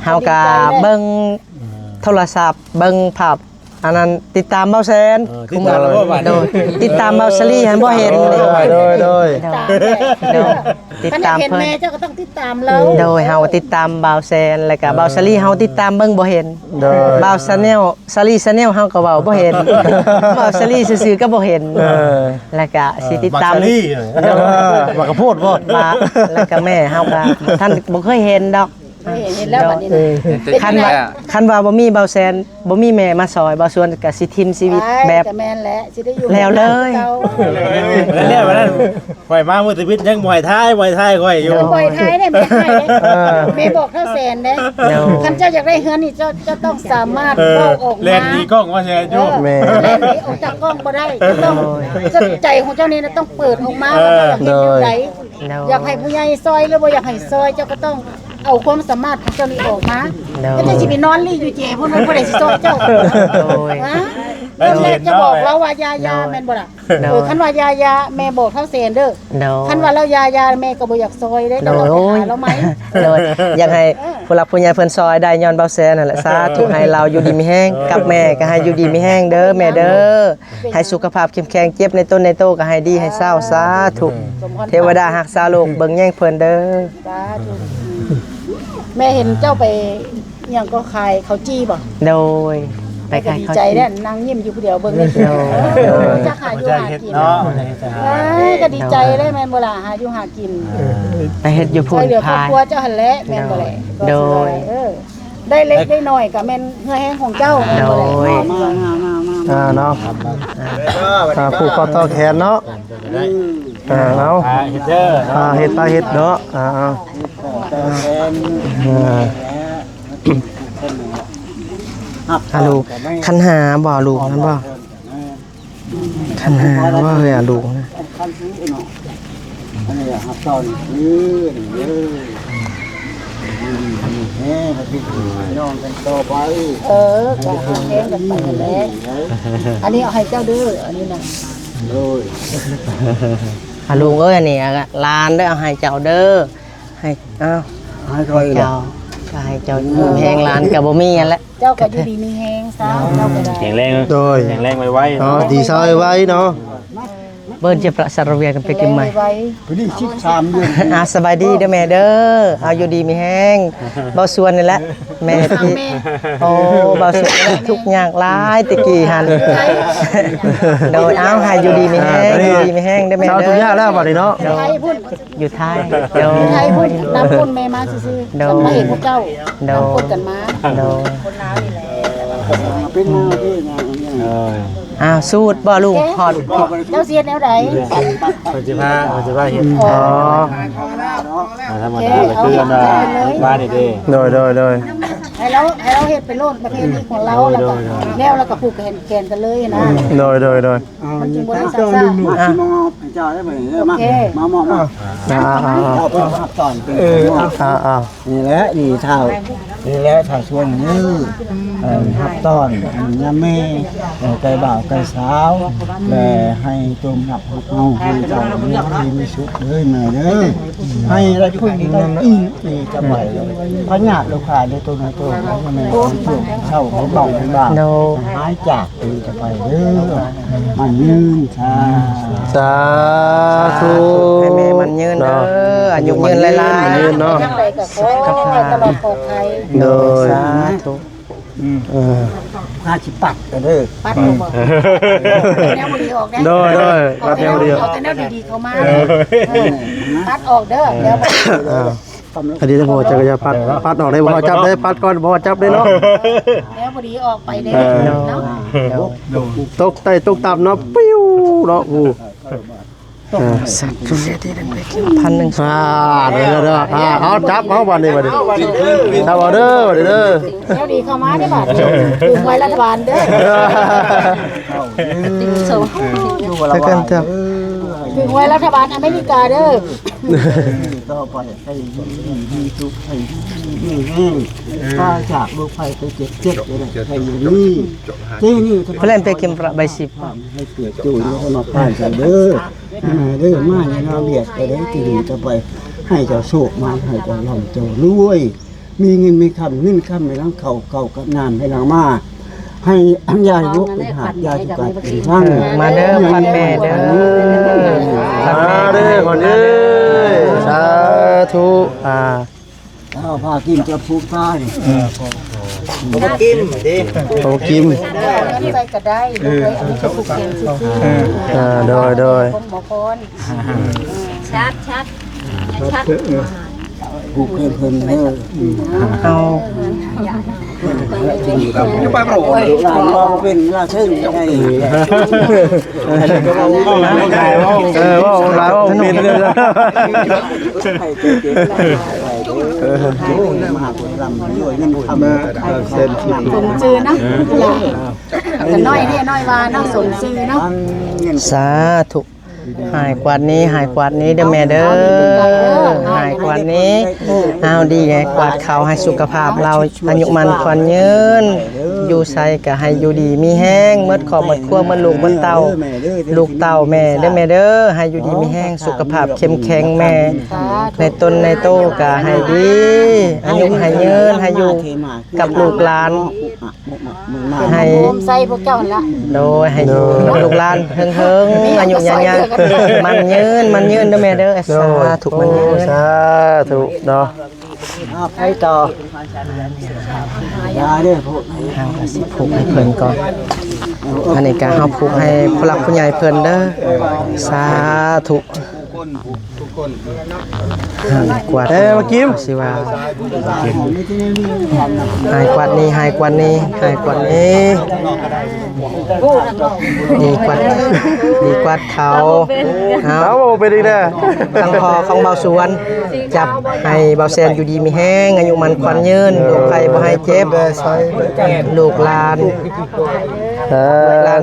เฮาก็เบิ่งโทรศัพท์เบิ่งภาพอันนั้นติดตามเบาแซน ติดตามแล้วบ่บัด โดยติดตามเบาสลีหันบ่เห็นเลย โดย โดยติดตาม เห็น เพิ่น แม่เจ้าก็ต้องติดตามเรา โดยเฮาติดตามเบาแซนแล้วก็เบาสลีเฮาติดตามเบิ่งบ่เห็น โดย เบาซาแนลสลีซาแนลเฮาก็เว้าบ่เห็นเบาสลีซื่อๆก็บ่เห็นแล้วก็สิติดตาม บักซารี่บักกระโพดบ่ มาแล้วก็แม่เฮาก็ท่านบ่เคยเห็นดอก เห็นแล้วบัดนี้นะ คันว่าบ่มีเบาแซนบ่มีแม่มาซอยเบาส่วนก็สิทิมชีวิตแบบ แต่แม่นแหละสิได้อยู่ แล้วเลย แล้ววันนั้นข่อยมามื้อตะวิทย์ยังบ่ให้ทายข่อยอยู่ ปล่อยท้ายได้แม่ให้แม่บอกเท่าแสนเด้คันเจ้าอยากได้เฮือนนี่เจ้าต้องสามารถเว้าออกมา เล่นดีกล้องว่าแชร์อยู่ แม่เล่นนี้ออกจากกล้องบ่ได้ต้องใจของเจ้านี่ต้องเปิดออกมาอยากให้ผู้ใหญ่ซอยหรือบ่อยากให้ซอยเจ้าก็ต้องเอาความสามารถของเจ้านี่ออกมาก็จะสิไปนอนลี่อยู่เจ๋พุ่นมันบ่ได้สิซอยเจ้าฮะเริ่มแรกจะบอกเราว่ายาแม่นบ่ล่ะคันว่ายาแม่บอกเท่าแสนเด้อคันว่าเรายาแม่ก็บ่อยากซอยเด้ต้องเอาไปหาเราไหม โดยอยากให้ผู้หลักผู้ใหญ่เพิ่นซอยได้ย้อนเบาแซนนั่นแหละสาธุให้เราอยู่ดีมีแห้งกับแม่ก็ให้อยู่ดีมีแห้งเด้อแม่เด้อให้สุขภาพเข้มแข็งเจ็บในต้นในโตก็ให้ดีให้เศร้าสาธุเทวดารักษาโลกเบิ่งแย่งเพิ่นเด้อ สาธุแม่เห็นเจ้าไปอย่างก็ขายเขาจี้บ่ โดยไป ก็ ขาย ดี ข้าว ใจ จี่ แน่นางยิ้มอยู่ผู้เดียวเบิ่งนี่จะหาอยู่หากิน เนาะ ก็ดีใจเลยแม่นบ่ล่ะหาอยู่หากิน ไปเฮ็ดอยู่พุ่ ช่ น วยเหลือครอบ พาย ครัวเจ้าหั่นแหละแม่นบ่แหละ โดย ได้เล็กได้น้อยก็แม่นเฮือแห้งของเจ้าแม่นบ่แหละ โดย เนาะผูกคอต่อแขนเนาะเอา เฮ็ดเด้อ เฮ็ดเฮ็ดเนาะลูกคันหาบ่ลูกนั่นบ่คันหาว่าเฮ้ยลูกนะ คันซื้อเนาะอันนี้หับตอนยืนแม่มาติดน้องกันต่อไป ก็หาแห้งกันไปหั่นแหละอันนี้เอาให้เจ้าเด้ออันนี้น่ะ โดย ลูกเอ้ยนี่ลานเด้อเอาให้เจ้าเด้อให้อ้าว ให้คอย เจ้าก็ให้เจ้าอยู่แพงลานก็บ่มีอันแหละ เจ้าก็อยู่ดีมีแห้งซะเจ้าก็ได้ แข็งแรง โดย แข็งแรงไว้ เนาะดีเศร้าไว้เนาะ เบิ่นจะประสารเวียกันไปกินใหม่ ไว้ พอดี13เดือน สบายดีเด้อแม่เด้อเอาอยู่ดีมีแห้งเบาส่วนนี่แหละแม่ที่โอ้เบาส่วนทุกอย่างหลายตะกี้หันโดยเอาให้อยู่ดีมีแห้งอยู่ดีมีแห้งได้อแม่ เศร้า เด้ ทุก อ อย่างแล้วบัดนี้เนาะ ไทยพุ่น อยู่ไทยโด ไทยพุ่ ย นน้ำพุ่นแม่มาซื่อๆจะมาเห็นพวกเจ้าน้ำพุ่นกันมา โดย คนลาวนี่แหละ เป็นหน้าที่งาน อ้าวสูตรบ่ลุงฮอด เจ้าเสียแนวใด มันจะพาเฮ็ด อ๋อ ธรรมดาไปคือกันว่านี่เด้ โดย ให้เราเฮ็ดไปโลดประเพณีของเราแล้วก็แล้วเราก็ผูกแขนกันเลยนะ โดย มันจึงบ่ได้ เจ้า ซ่า ลุงๆมอบให้เจ้าได้บ่เนี่ยมาเอาไปพับตอนเป็นนี่แหละนี่เท่านี่แหละถ้าช่วงนี้พับตอนยามแม่ไก่บ่าวไก่สาวและให้จมนับพวกเฮาให้เจ้ามีสุขเด้อแม่เด้อให้ได้พึ่งได้อีนี่จะไปพญาติลูกค้าได้ตัวนั้นตัวนั้นแม่ช่วงเช้าเขาบอกบ้างหายจากจะไปเด้อมันยืนชา สาธุ ให้แม่มันยืนเด้ออายุยืนหลายๆ ยืนเนาะ จังไดก็ขอให้ตลอดปลอดภัย โดย สาธุ ผ้าชิปัดกันเด้อ ปัดออกบ่แนวบ่ดีออกได้ โดยปัดแนวเดียว เอาแต่แนวดีๆเข้ามาปัดออกเด้อแล้ว อันนี้ทั้งหมดจะจะปัดออกได้บ่จับได้ปัดก่อนบ่จับได้เนาะ แล้วบ่ดีออกไปเด้เนาะ ตกใต้ตกต่ำเนาะปิ้วเนาะอู้ สัตว์ทุเรศที่เป็นพันหนึ่ง เด้อเอาจับเอาบัดนี้บัดนี้จับเอาเด้อเด้อ แล้วดีเข้ามาได้บัดถึงไว้รัฐบาลเด้อ ถ้าเกินเถอะ ถึงไว้รัฐบาลอเมริกาเด้อ ต่อไปให้ดีทุกให้ดีแห้งถ้าจากลูกไฟไปเจ็บเลยให้อยู่นี่นี่ เพื่อนไปกินประใบสิบ ให้เกิดจูนแล้วก็มาผ่านกันเด้อเด้อมาเนี่ยเราเบียดไปได้ตีดีจะไปให้เจ้าโชคมาให้เจ้าหล่อเจ้ารวยมีเงินมีคำเงินคำในร่างเข่ากับน้ำให้เรามาให้อัญญาลุกเป็นหาดยาจุกาเป็นฟัง มาเด้อพันแม่เด้อพันแม่ เด้อคนเอ้ยสาธุ เอาพากินจะพูดป้าย ผมกิน เงินไปก็ได้ลูกเอ้ยอันนี้ก็ผูกแขนซื่อ โดย ๆคนหมอพรชัด ผูกเพิ่นเด้อ เอา ไปโปรดเราเป็นราชึ่งไง ว่าหลายว่าเป็นเลย ให้เจ๊มหาบุญรำด้วยเงินทำเส้นที่ สมชื่อเนาะก็น้อยเนี่ยน้อยว่าเนาะสมชื่อเนาะ สาธุหายกว่านี้หายกว่านี้เด้อแม่เด้อหายกว่านี้เอาดีไงกวาดเขาให้สุขภาพเราอายุมันควันยืนอยู่ใส่ก็ให้อยู่ดีมีแห้งเมื่อขอบหมดครัวเมื่อลูกเมื่อเต่าลูกเต่าแม่เด้อแม่เด้อให้อยู่ดีมีแห้งสุขภาพเข้มแข็งแม่ในตนในโตก็ให้ดีอายุให้ยืนให้อยู่กับลูกหลานให้ โฮมใส่พวกเจ้าหั่นละ โดยให้อยู่กับลูกหลานเฮิงๆอายุยาวๆมันยืนเด้อแม่เด้อสาธุมันยืน สาธุเนาะ ไปต่อยาเด้อพวก เอาก็สิผูกให้เพิ่นก่อนอันนี้ก็เฮาผูกให้ผู้หลักผู้ใหญ่เพิ่นเด้อสาธุกวาดมากิม สิว่าหายกวาดนี้หายกวาดนี้หายกวาดนี้ดีกวาดเขาเอา เอาเป็นอีกแน่ ทางพอของเบาสวนจับให้เบาแซนอยู่ดีมีแห้งอายุมันควันยืนลูกไผ่บ่ให้เจ็บลูกหลาน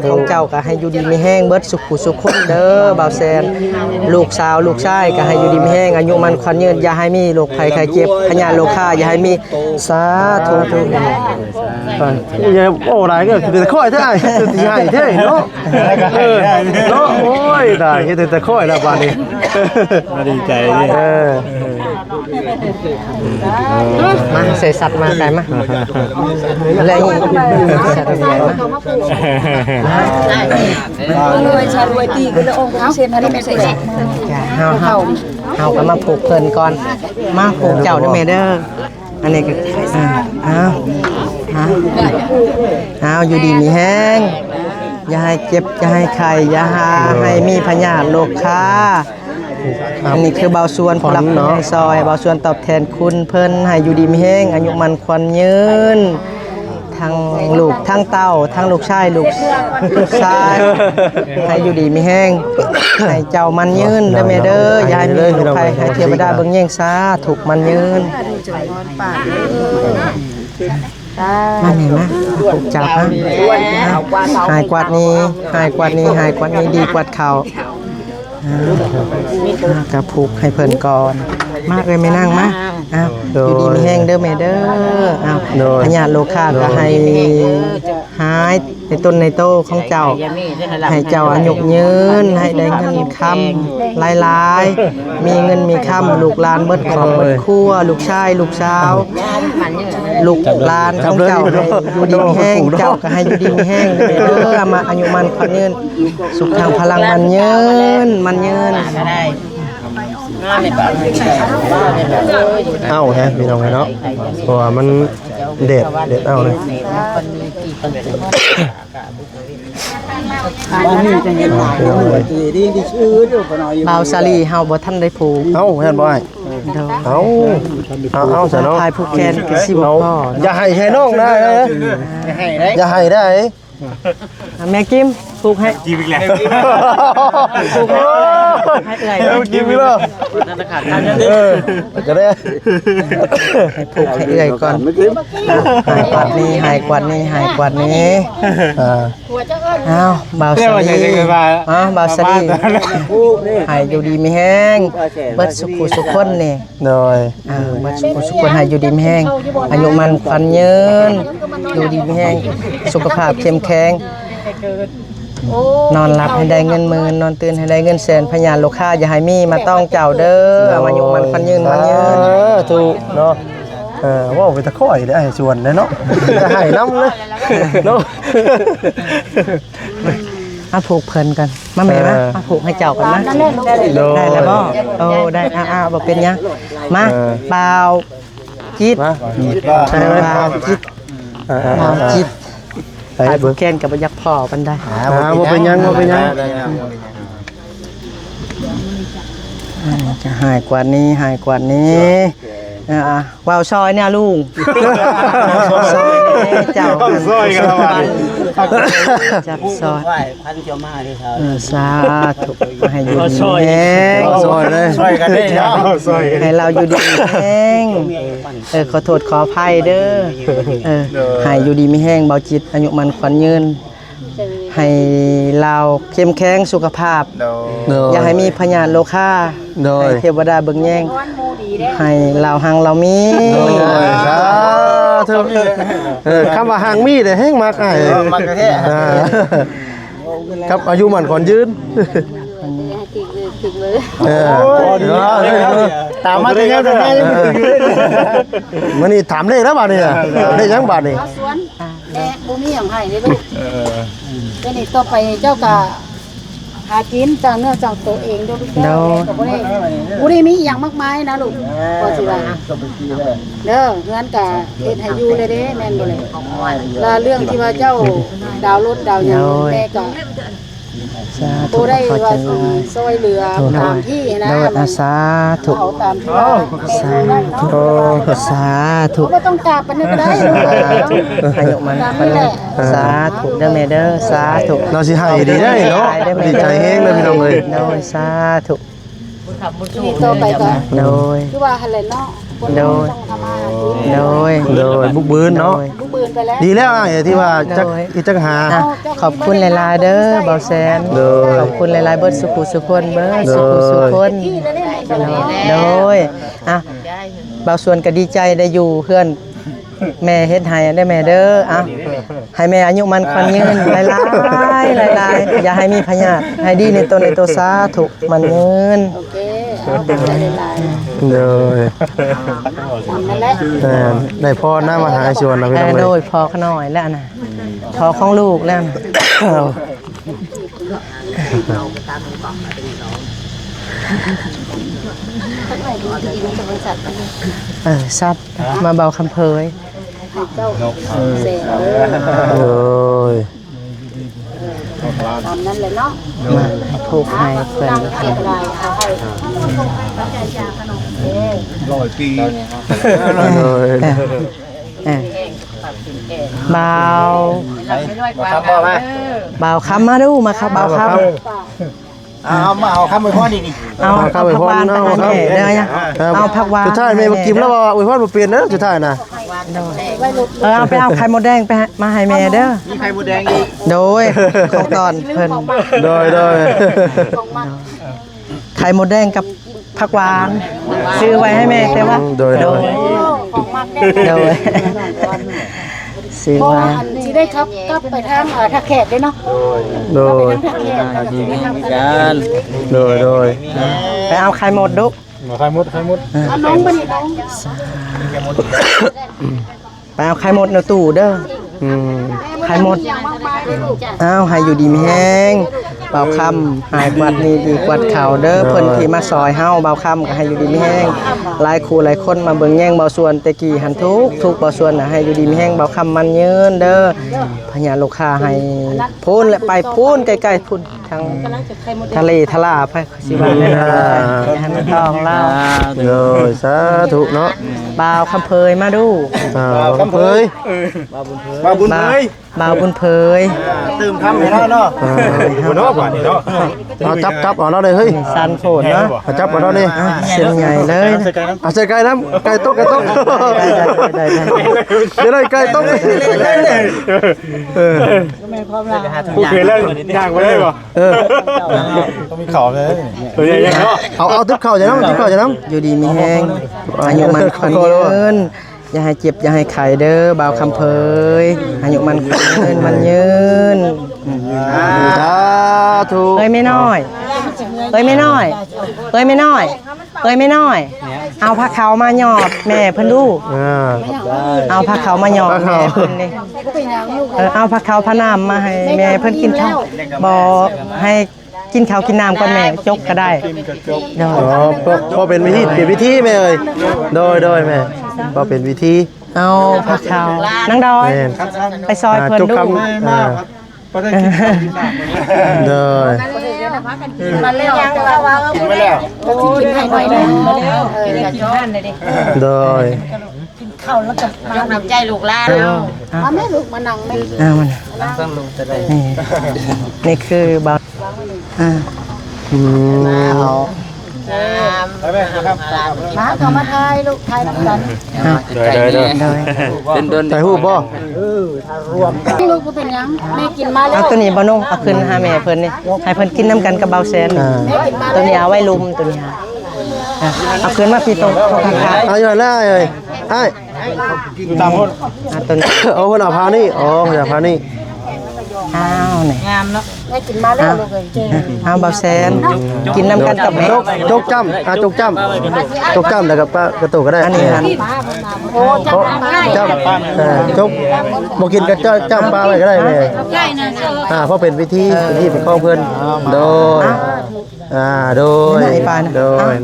ของเจ้าก็ให้อยู่ดีมีแห้งเบิดสุขุสุขคนเด้อเบาแซนลูกสาวลูกชายก็ให้อยู่ดีมีแห้งอายุมันควันยืนอย่าให้มีโรคภัยไข้เจ็บพยาธิโรคาอย่าให้มีสาธุ อย่าโอ้ไรก็คือตะค่อยเท่าไหร่ตีให้เท่เนาะเนาะโอ้ยได้เฮ็ดตะค่อยแล้วบาดนี้ดีใจดิมาเสยสัตว์มาไก่มาอะไรอีกสัตว์ใหญ่มา รวยชารวยตีคือละองค์เซ็นอันนี้ไม่ใช่ เฮาก็มาผูกเพิ่นก่อนมาผูกเจ้าเด้อแม่เด้ออันนี้ก็เอาอยู่ดีมีแห้งอย่าให้เจ็บอย่าให้ไข้อย่าให้มีพยาธิโรคค้าอันนี้คือเบาส่วนผู้รับในซอยเบาส่วนตอบแทนคุณเพิ่นให้อยู่ดีมีแห้งอายุมันควันยืนแถ ทั้งลูกทั้งเต้าทั้งลูกชายลูกชายให้อยู่ดีมีแห้งให้เจ้ามันยืนเด้อแม่เด้อยายมีลูกไผให้เทวดาเบิ่งแย่งซาถูกมันยืนมาแม่มาถูกจับนะหายกวาดนี้หายกวาดนี้หายกวาดนี้ดีกวาดเขากระพุกให้เพิ่นก่อนมากเลยไม่นั่งมาอ้าวอยู่ดีมีแห้งเด้อแม่เด้ออ้าวพญาโลคาก็ให้หายในต้นในโตของเจ้าให้เจ้าอายุยืนให้ได้เงินคำหลายๆมีเงินมีคำลูกหลานเบิดครอบเบิดครัวลูกชายลูกสาวลูกหลานของเจ้าให้อยู่ดีมีแห้งเจ้าก็ให้อยู่ดีมีแห้งเด้อมาอายุมันขวัญยืนสุขทางพลังมันยืนมันยืน เอ้าแฮะพี่น้องเนาะเพราะว่ามันเด็ดเอ้าเลย บ่าวซาลีเฮาบ่ทันได้ผูก เอ้าแฮนบ่อ้ายเอ้าซะเนาะ พายผูกแขนก็สิบ่พอ อย่าให้น้องได้อย่าให้ได้ แม่กิมผูกให้ จีบอีกแล้ว ผูกให้เอื้อย กินไปแล้วจะได้ ให้ผูกให้เอื้อยก่อนหายกวาดนี้หายกวาดนี้หายกวาดนี้อ้าวบ่าวซาลีอ้าวบ่าวซาลีให้อยู่ดีมีแห้งเบิดสุขสุขคนนี่ โดย เบิดสุขสุขคนให้อยู่ดีมีแห้งอายุมันขวัญยืนอยู่ดีมีแห้งสุขภาพเข้มแข็งนอนหลับให้ได้เงินหมื่นนอนตื่นให้ได้เงินแสนพญาโลคาอย่าให้มีมาต้องเจ้าเด้อมาอยู่มันขวัญยืนมันยืน ถูกเนาะว่าไปตะค่อยได้ชวนได้เนาะจะให้น้ำเลยเนาะ มาผูกเพิ่นกันมาแม่มาผูกให้เจ้ากันนะได้แล้วบ่โอ้ได้บ่เป็นยังมาเปล่าจิต มา เปล่าจิตเปล่าจิต ไป ไอ้ เบิ่ บุ ง แคนกับยักษ์พ่อปันได้ บ่เป็นยังบ่เป็นยัง จะหายกว่านี้หายกว่านี้ว่าวซอยเนี่ยลุงซอยเจ้าซอยกันจับซอยพันเจ้ามาดิครับสาธุให้อยู่ดีแห้ง ซอยเลย ซอยกันได้ยาวซอย ให้เราอยู่ดีแห้งขอโทษขออภัยเด้อให้อยู่ดีไม่แห้งเบาจิตอายุมันขวัญยืนให้เราเข้มแข็งสุขภาพอย่าให้มีพญาโลคาให้เทวดาเบิ่งแย่งให้เราหังเรามี สาธุคำว่าหางมีแต่แห้งมากอ้ายมักแท้ครับอายุมันขอนยืนตามมาได้ยังได้มันนี่ถามเลขแล้วบาทนี่ได้ยังบาทนี่ สวนบ่มีหยังให้เลยลูกเดี๋ยวนี้ต่อไปเจ้าก็หากินจากเนื้อจากตัวเองเด้อลูกเด้อก็บ่ได้มีหยังมากมายนะลูกก็สิว่าเด้อเงินก็เฮ็ดให้อยู่เลยเด้แม่นบ่เลยแล้วเรื่องที่ว่าเจ้าดาวรถดาวหยังแม่ก็ตัวได้ว่าซอยเหลือตามที่นะสาธุ เอาตามที่สาธุ สาธุ บ่ต้องกราบปานนี้ก็ได้ลูก อายุมันสาธุเด้อแม่เด้อสาธุ เราสิให้ดีได้เนาะดีใจแห้งเลยพี่น้องเลย โดยสาธุ นี่ต่อไปก็ โดย คือว่าหั่นแหละเนาะคนเราต้องทำมาหากิน โดย โดยบุกบืนเนาะ ลูกปืนไปแล้ว ดีแล้วที่ว่าจักหา ขอบคุณหลายๆเด้อเบาแสนขอบคุณหลายๆเบิดสุขุสุคนเบิดสุขุสุคนโดยเบาส่วนก็ดีใจได้อยู่เพื่อนแม่เฮ็ดให้ได้แม่เด้อให้แม่อายุมันขวัญยืนหลายๆอย่าให้มีพยาธิให้ดีในตัวสาธุมันยืน โอเคเอาไปหลาย โดย ๆนั่นแหละ ได้พ่อหน้ามาหาชวนเราพี่น้องเล โดย ย พอขน่อยแล้วนะพอของลูกแล้วซับมาเบาคำเพย เจ้าเสร็จ โดย ตามนั้นเลยเนาะ มาผูกให้เพื่อน ตั้งเก็บลายเอาให้ 100 ปี โดย บ่าว มาครับพ่อมา บ่าวคำมาดูมาครับบ่าวคำ เอาคำไปพ่อนี่นี่ เอาผักหวานไปให้แม่เด้อเนี่ยเอาผักหวาน สุดท้ายแม่บ่กินแล้วบ่อวยพรบ่เปลี่ยนเด้อสุดท้ายน่ะ เอาไปเอาไข่มดแดงไปมาให้แม่เด้อ มีไข่มดแดงอีก โดยของตอนเพิ่น โดย ไข่มดแดงกับผักหวานซื้อไว้ให้แม่แต่ว่า โดย โดยซื้อ พอ ไว้ อันสิได้ครับกลับไปทางท่าแขกได้เนาะ โดย ท่าแขก โดย ไปเอาไข่มดดุ ไข่มด น้องบันนี่น้อง ไปเอาไข่มดในตู้เด้อ อืม ไข่มด อย่างมากมายเลยลูกจ้ะ อ้าวให้อยู่ดีมีแห้งเบาคำหายกวัดนี้ดีกวัดเข่าเด้อเพิ่นที่มาซอยเฮาเบาคำก็ให้อยู่ดีมีแห้งหลายคู่หลายคนมาเบิ่งแย่งเบาส่วนแต่กี้หันทุกเบาส่วนน่ะให้อยู่ดีมีแห้งเบาคำมันยืนเด้อพญาลูกค้าให้พูนและไปพูนใกล้ๆพูนทางทะเลทลาไปสิว่าแม่นอย่าให้มันต้องเล่า โดยสาธุเนาะ บ่าวคำเพยมาดู คำเผย มาบุญเลย บ่าวบุญเพย ตื่มคำให้เราเนาะบุญเนาะกว่านี่เนาะ เอาจับเอาเราเลยเฮ้ย สันโผล่เนาะ เอาจับเอาเราเลย เส้นใหญ่เลย เอาใส่ไก่น้ำไก่ต้มได้เดี๋ยวได้ไก่ต้ม ผู้เคยเล่นย่างไปได้ป่ะ ต้องมีขอบเลย ยังเนาะ เอาทึบเข่าจะน้ำทึบเข่าจะน้ำ อยู่ดีมีแห้งอายุมันขวัญยืนอย่าให้เจ็บอย่าให้ไข้เด้อบ่าวคำเพยอายุมันขวัญยืนมันยืน สาธุ เอ้ยไม่น้อยเอ้ยไม่น้อยเอ้ยไม่น้อยเอ้ยไม่น้อย เอาผ้าขาวมาหยอดแม่เพิ่นดู เอาผ้าขาวมาหยอดแม่เพิ่นนี่เอาผ้าขาวผ้าน้ำมาให้แม่เพิ่นกินข้าวบอกให้กินข้าวกินน้ำก่อนแม่จกก็ได้เด้อ พอเป็นวิธีเปลี่ยนวิธีแม่เอ้ยโดยแม่พอเป็นวิธี เอาผ้าขาวนั่งดอยไปซอยเพิ่นดู โดย มาแล้วยังว่ากินมาแล้วโอ้ยให้หน่อยนะ โดย เข้าแล้วก็ยกน้ำใจลูกหลานเอาแม่ลูกมานั่งแม่ มันนี่คือบ่าวมาก็มาทายลูกทายน้ำกัน เป็นโดน ใส่หูบ่ ลูกก็เป็นยังแม่กินมาแล้ เอา ว ตัวนี้บ่นุ่งเอาขึ้นหาแม่เพิ่นนี่ให้เพิ่นกินน้ำกันกับเบาแซนตัวนี้เอาไว้ลุมตัวนี้เอาขึ้นมาพี่ตรงข้าง เอาอยู่แล้วเอ้ยไอ้ ตามคน ตัวนี้ เอาคนเอาพานี่อย่าพานี่ อ้าวนี่ แม่กินมาแล้วลูกเลย เอาเบาแซนกินน้ำกันกับแม่ จกจ้ำจกจ้ำแล้วกับป้ากระตุกก็ได้ อันนี้หัน โอ้จับมาง่าย จ้ำจกบ่กินกับจ้ำปลาไว้ก็ได้แม่เพราะเป็นวิธีเป็นข้องเพื่อนโดยโดย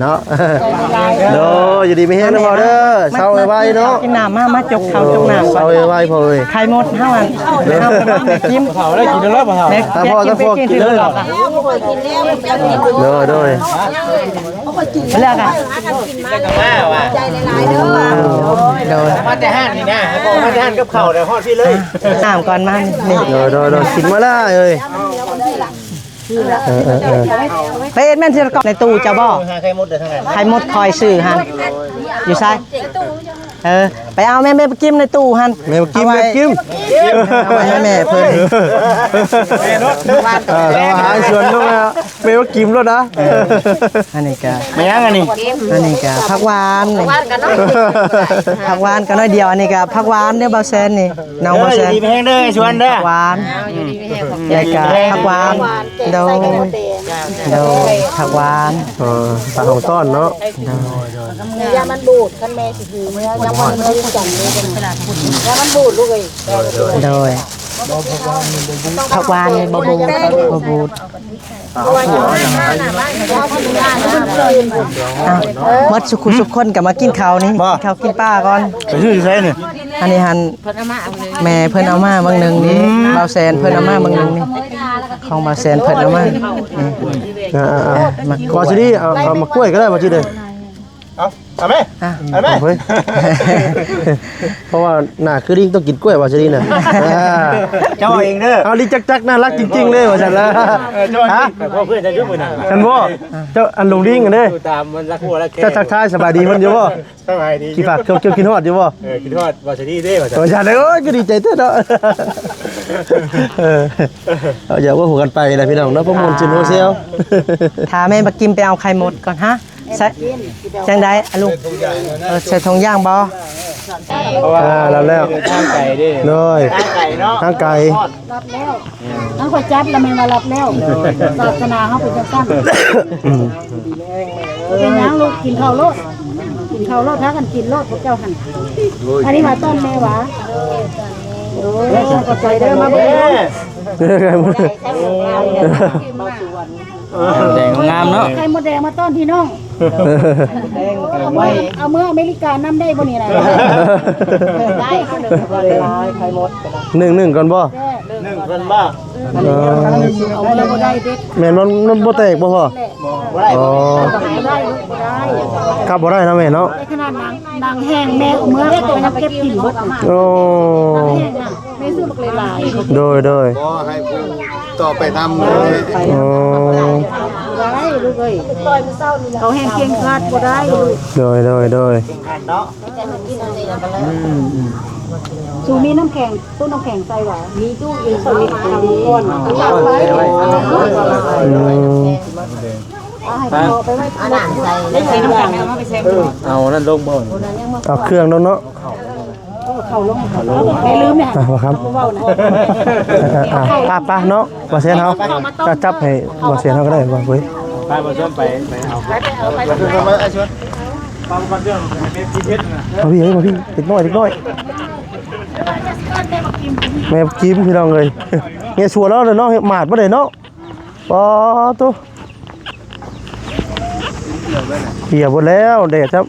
เนาะโดยอยู่ดีไม่แห้งนะพอเด้อเศร้าไว้เนาะ กินน้ำมาจกข้าวจกน้ำ เศร้าไว้พอเลย ไข่มดเฮาอันเฮาเป็นน้องเด็กจิ้ม เผาได้กินแล้วเปล่า เด็กกินถือหลอกอ่ะ โดย เลือกอ่ะ ใจหลายๆเด้อ โดย มาแต่ห้านนี่นะมาแต่ห้านกับเข่าเดี๋ยวฮอดพี่เลย น้ำก่อนมานี่ โดยกินมาแล้วเอ้ย ไปเอ็ดแม่นที่กอบในตู้จะบ่ หาไข่มดได้ทั้งนั้น ไข่มดคอยซื้อหันอยู่ซ้ายไปเอาแม่ไปกิมในตู้หัน แม่กิม เอาไว้ให้แม่เพิ่น เราหาชวนลูกนะแม่กิมแล้วนะ อันนี้ก็ ไม่ยังอันนี้ อันนี้ก็ผักหวานนี่ผักหวานก็น้อยเดียวอันนี้ก็ผักหวานเด้อบ่าวแซนนี่น้องบ่าวแซน ดีแพงเด้อชวนเด้อ ผักหวานแล้วก็ผักหวานโดยผักหวาน ปลาของต้อนเนาะ ยามันบูดคันแม่สิอยู่เมื่อยามันไม่จังเลยยามันบูดลูกเอ้ย โดยผักหวานนี่บ่บูดมัดสุกคนกับมากินข้าวนี่ข้าวกินป้าก่อน ไปชื่อใช่เนี่ย อันนี้หันแม่เพิ่นเอามาบางนึงนี่เบาแสนเพิ่นเอามาบางนึงนี่ของเบาแสนเพิ่นเอามานี่ มาสิดิเอามากล้วยก็ได้มาสิเด้อ เอาไหม อ่ะ เอาไหม เฮ้ยเพราะว่าหน้าคือลิงต้องกินกล้วยว่าจะดีน่ะ เจ้าเองเด้อ เอาลิงจักน่ารักจริงๆเลยว่าฉันละ เจ้าเองแต่พ่อเพื่อนจะยุ่งมือหนัก ฉันบ่เจ้าอันลงลิงกันเด้ ตามมันรักหัวรักแค่ เจ้าทักทายสบายดีมันอยู่บ่ สบายดี กี่ฝากเกี่ยวกินฮอดอยู่บ่ กินทอดวาซาบิเด้วาซา ว่าฉันเลยโอ้ยก็ดีใจเด้อเนาะเอาอย่าว่าหัวกันไปนะพี่น้องเนาะพวกมูลจินโฮเซล ถามแม่บักกิมไปเอาไข่หมดก่อนฮะใส่จังไดอะลูกใส่ทงย่างบ่ แล้ว ทางไก่ดิ เลย ไก่เนาะ ทางไก่ รับแล้วทั้งข่อยจับแล้วแม่มารับแล้วศาสนาเฮาเป็นจังซั่นเป็นหยังลูกกินข้าวโลดกินข้าวโลดถ้ากันกินโลดพวกเจ้าหั่นอันนี้มาต้อนแม่หวาโอ้ยก็ใจเด้อมาเบิ่ง ไก่หมด แดงงามเนาะ ไข่มดแดงมาต้อนพี่น้องเอาเมื่ออเมริกาน้ำได้บ่นี่นะได้เขาหนึ่งไข่มด หนึ่งก่อนบ่ หนึ่งคนบ้า เอาเลยบ่ได้เด็ก แม่นมันบ่แตกบ่พ่อ อ๋อ บ่ได้ลูกบ่ได้ ครับบ่ได้นะแม่เนาะ ไอ้ขนาดนางแห้งแม่เอาเมื่อตัวยังเก็บกินหมดนาง โอ้ แห้งน่ะแม่ซื้อบักหลาย โดย ก็ให้ผู้ต่อไปทำเลย อ๋อ ๆบ่ได้ลูกเอ้ยเขาแห้งเคียงคลาดบ่ได้ลูก โดย สูมีน้ำแข็งตู้น้ำแข็งใส่หวามีตู้อีกตู้ทำก่อนตักไว้เอาให้พอไปไว้หลังใส่ได้ใส่น้ำแข็งเอามาไปเซ็ม เอานั่นลงบ่น เอาเครื่องเนาะ เขาลงไม่ลืมเนี่ย มาครับ เว้านะ ป้าเนาะบ่เสียนเฮาจะจับให้บ่เสียนเฮาก็ได้บ่เว้ย ไปมาชวนไปเอา ไปเอาไป ชวนมาไอ้ชวนฟังฟังเรื่องเม็ดเพชรนะ มาพี่เด็กน้อยแม่กิมพี่น้องเอ้ยเงี้ยชัวร์แล้วเนาะหมาดบ่ได้เนาะปอตุ๊เหี่ยหมดแล้วเด็ดครับ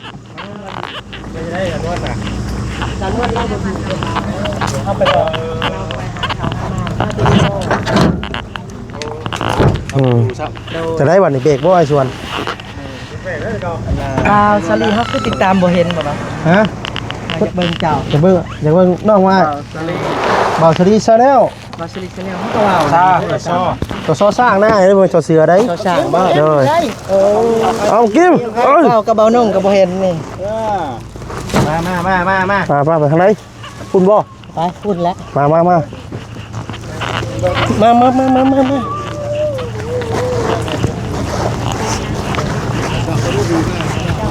จะได้วันนี้เบรกบ่ไอ้ชวน ดาวสลีเฮาคือติดตามบ่เห็นบ่ล่ะ ฮะ อยากเบิ่งเจ้า อยากเบิ่งน้องว่าบ่าวสลีซะแล้ว ดาวสลีแนลมันก็ว้าว ซาซ้อ ตัวซอสร้างหน้าให้เบิ่งตัวเสือได้ เจ้าช่างบ่ เด้อเอากิมเอ้ย เว้ากับเบานุ่งก็บ่เห็นนี่ มาป้าไปทางไหนคุณบ่ ไปพูดแล้ว มา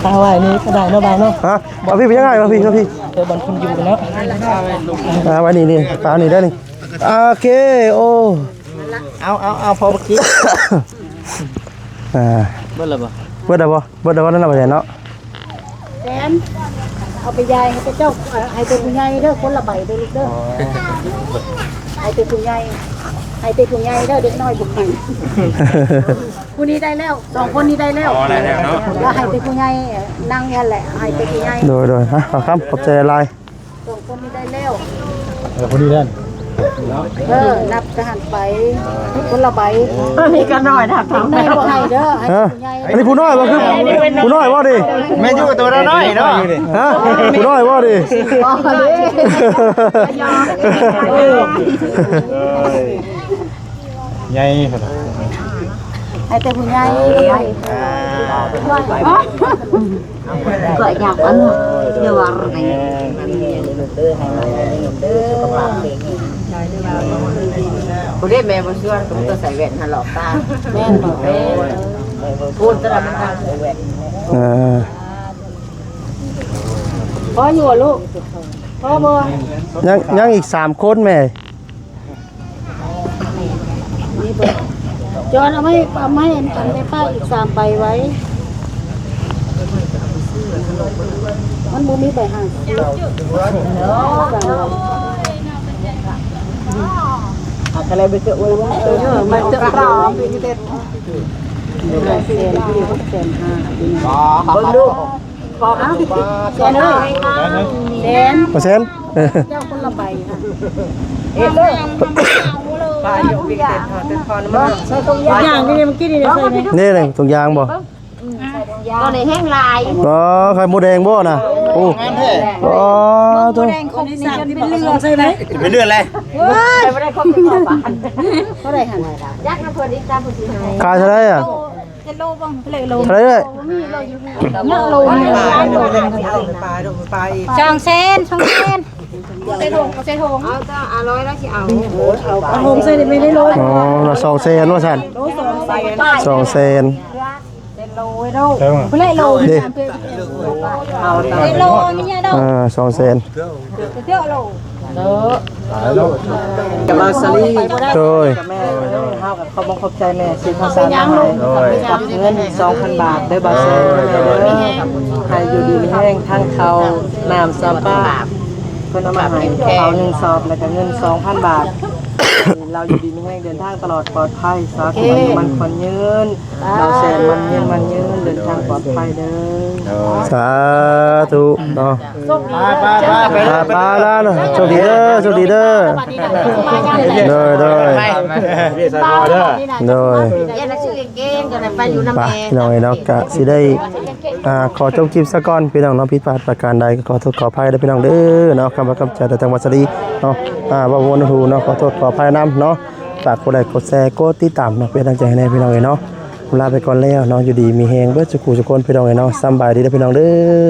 ตาไว้นี่ก็ได้เนาะบายเนาะ ฮะเอาพี่ไปยังไงมาพี่ เดี๋ยวบอลคุณอยู่เนาะ ไว้นี่ปลานี่ได้นี่โอเคโอ้ เอาพอเมื่อกี้ เบิดแล้วบ่นั่นน่ะบ่ใช่เนาะ แสนเอาไปยายให้เจ้าให้เป็นผู้ใหญ่เด้อคนละใบเด้อลูกเด้อให้เป็นผู้ใหญ่ให้เป็นผู้ใหญ่เด้อเด็กน้อยบุกหันผู้นี้ได้แล้วสองคนนี้ได้แล้วแล้วให้เป็นผู้ใหญ่นั่งนั่นแหละให้เป็นผู้ใหญ่ โดยฮะเอาครับขอบใจหลาย สองคนนี้ได้แล้ว คนนี้เล่น นับทหารไปคนละใบนี่ก็น้อยนะทำแม่บ่ให้เด้อให้ ฮะ ผู้ใหญ่ อันนี้ผู้น้อยบ่คือผู้น้อยบ่ดิ แม่อยู่กับตัวน้อยเนาะ ฮะผู้น้อยบ่ดิ อ๋อเลย ใหญ่ ให้แต่ผู้ใหญ่ก็อยากอันเดี๋ยวว่าไงบ่ได้แม่บ่เชื่อก็ต้องใส่แว่นหันหลอกตาแม่นบ่แม่พูดตลอดมันใส่แว่นพออยู่ลูกพอบ่ ยังอีก3คนแม่ จอนเอาไม่อันในป้าอีก3ใบไว้มันบ่มีใบห่างอะไรไปเจอไว้ว่ามันจะปลอมเป็นเด็ดเบิ่งดูขอเอาแสนเลยแสน เปอร์เซ็นต์ เจ้าคนละใบค่ะ ปลาอยู่วิ่งเต็มทอนมา ใส่ตรงอย่างนี้เมื่อกี้นี่ใส่ไหม นี่เลยถุงยางบ่ ตอนนี้แห้งลาย อ๋อไข่มดแดงบ่น่ะโอ้อ๋อตัว แดงคงนี่จะเป็นเรือใช่ไหม ไปเรื่อยเลย ไม่ได้ครบเป็นบาทเท่าไหร่หันยักษ์น้ำเพลินอีกตามผู้สิให้ ขายเท่าไหร่อ่ะ จะโลบ้างเลยโล เท่าไหร่เอ้ย เนี่ยโลนี่โลช่องเส้นช่องเส้นเส้นหงเส้นหงเอาจ้า100แล้วสิเอาเอาหงเส้นไม่ได้โล อ๋อละ2 เซนว่าซั่น โล2 2 เซน โลโลไม่ได้โล ดิ โลไม่ใช่โล 2 เซน เที่ยวโล กับมาซาลี โดย กับแม่เฮากับขอบขอบใจแม่ซื้อข้าวสารมาให้กับเงิน 2,000 บาทเด้อบาเซ่แม่เด้อให้อยู่ดีมีแห้งทั้งเขาน้ำซัมป้าเพิ่นเอามาให้เขา1ซอบแล้วก็เงิน 2,000 บาท เราอยู่ดีมีแห้งเดินทางตลอดปลอดภัยสาธุมันคนยืนเราแสนมันยืนเดินทางปลอดภัยเด้อ สาธุเนาะไปแล้วเนาะโชคดีเด้อโชคดีเด้อโดยโดย พี่สาวเด้อ โดย เอ็นชื่อเก่งก็ได้ไปอยู่น้ำ ไป แม่ พี่น้องเนาะกะสิได้ขอจบคลิปซะก่อนพี่น้องเนาะผิดพลาดประการใดก็ขอโทษขออภัยด้วยพี่น้องเด้อเนาะคำว่ากำจัดแต่ทางวัดสรีเนาะว่าวนหูเนาะขอโทษขออภัยนำเนาะฝากกดไลค์กดแชร์กดติดตามเนาะเป็นกำลังใจให้แน่พี่น้องเนาะลาไปก่อนแล้วเนาะอยู่ดีมีแฮงเบิดสุขุสุคนพี่น้องเนาะสำบายดีเด้อพี่น้องเด้อ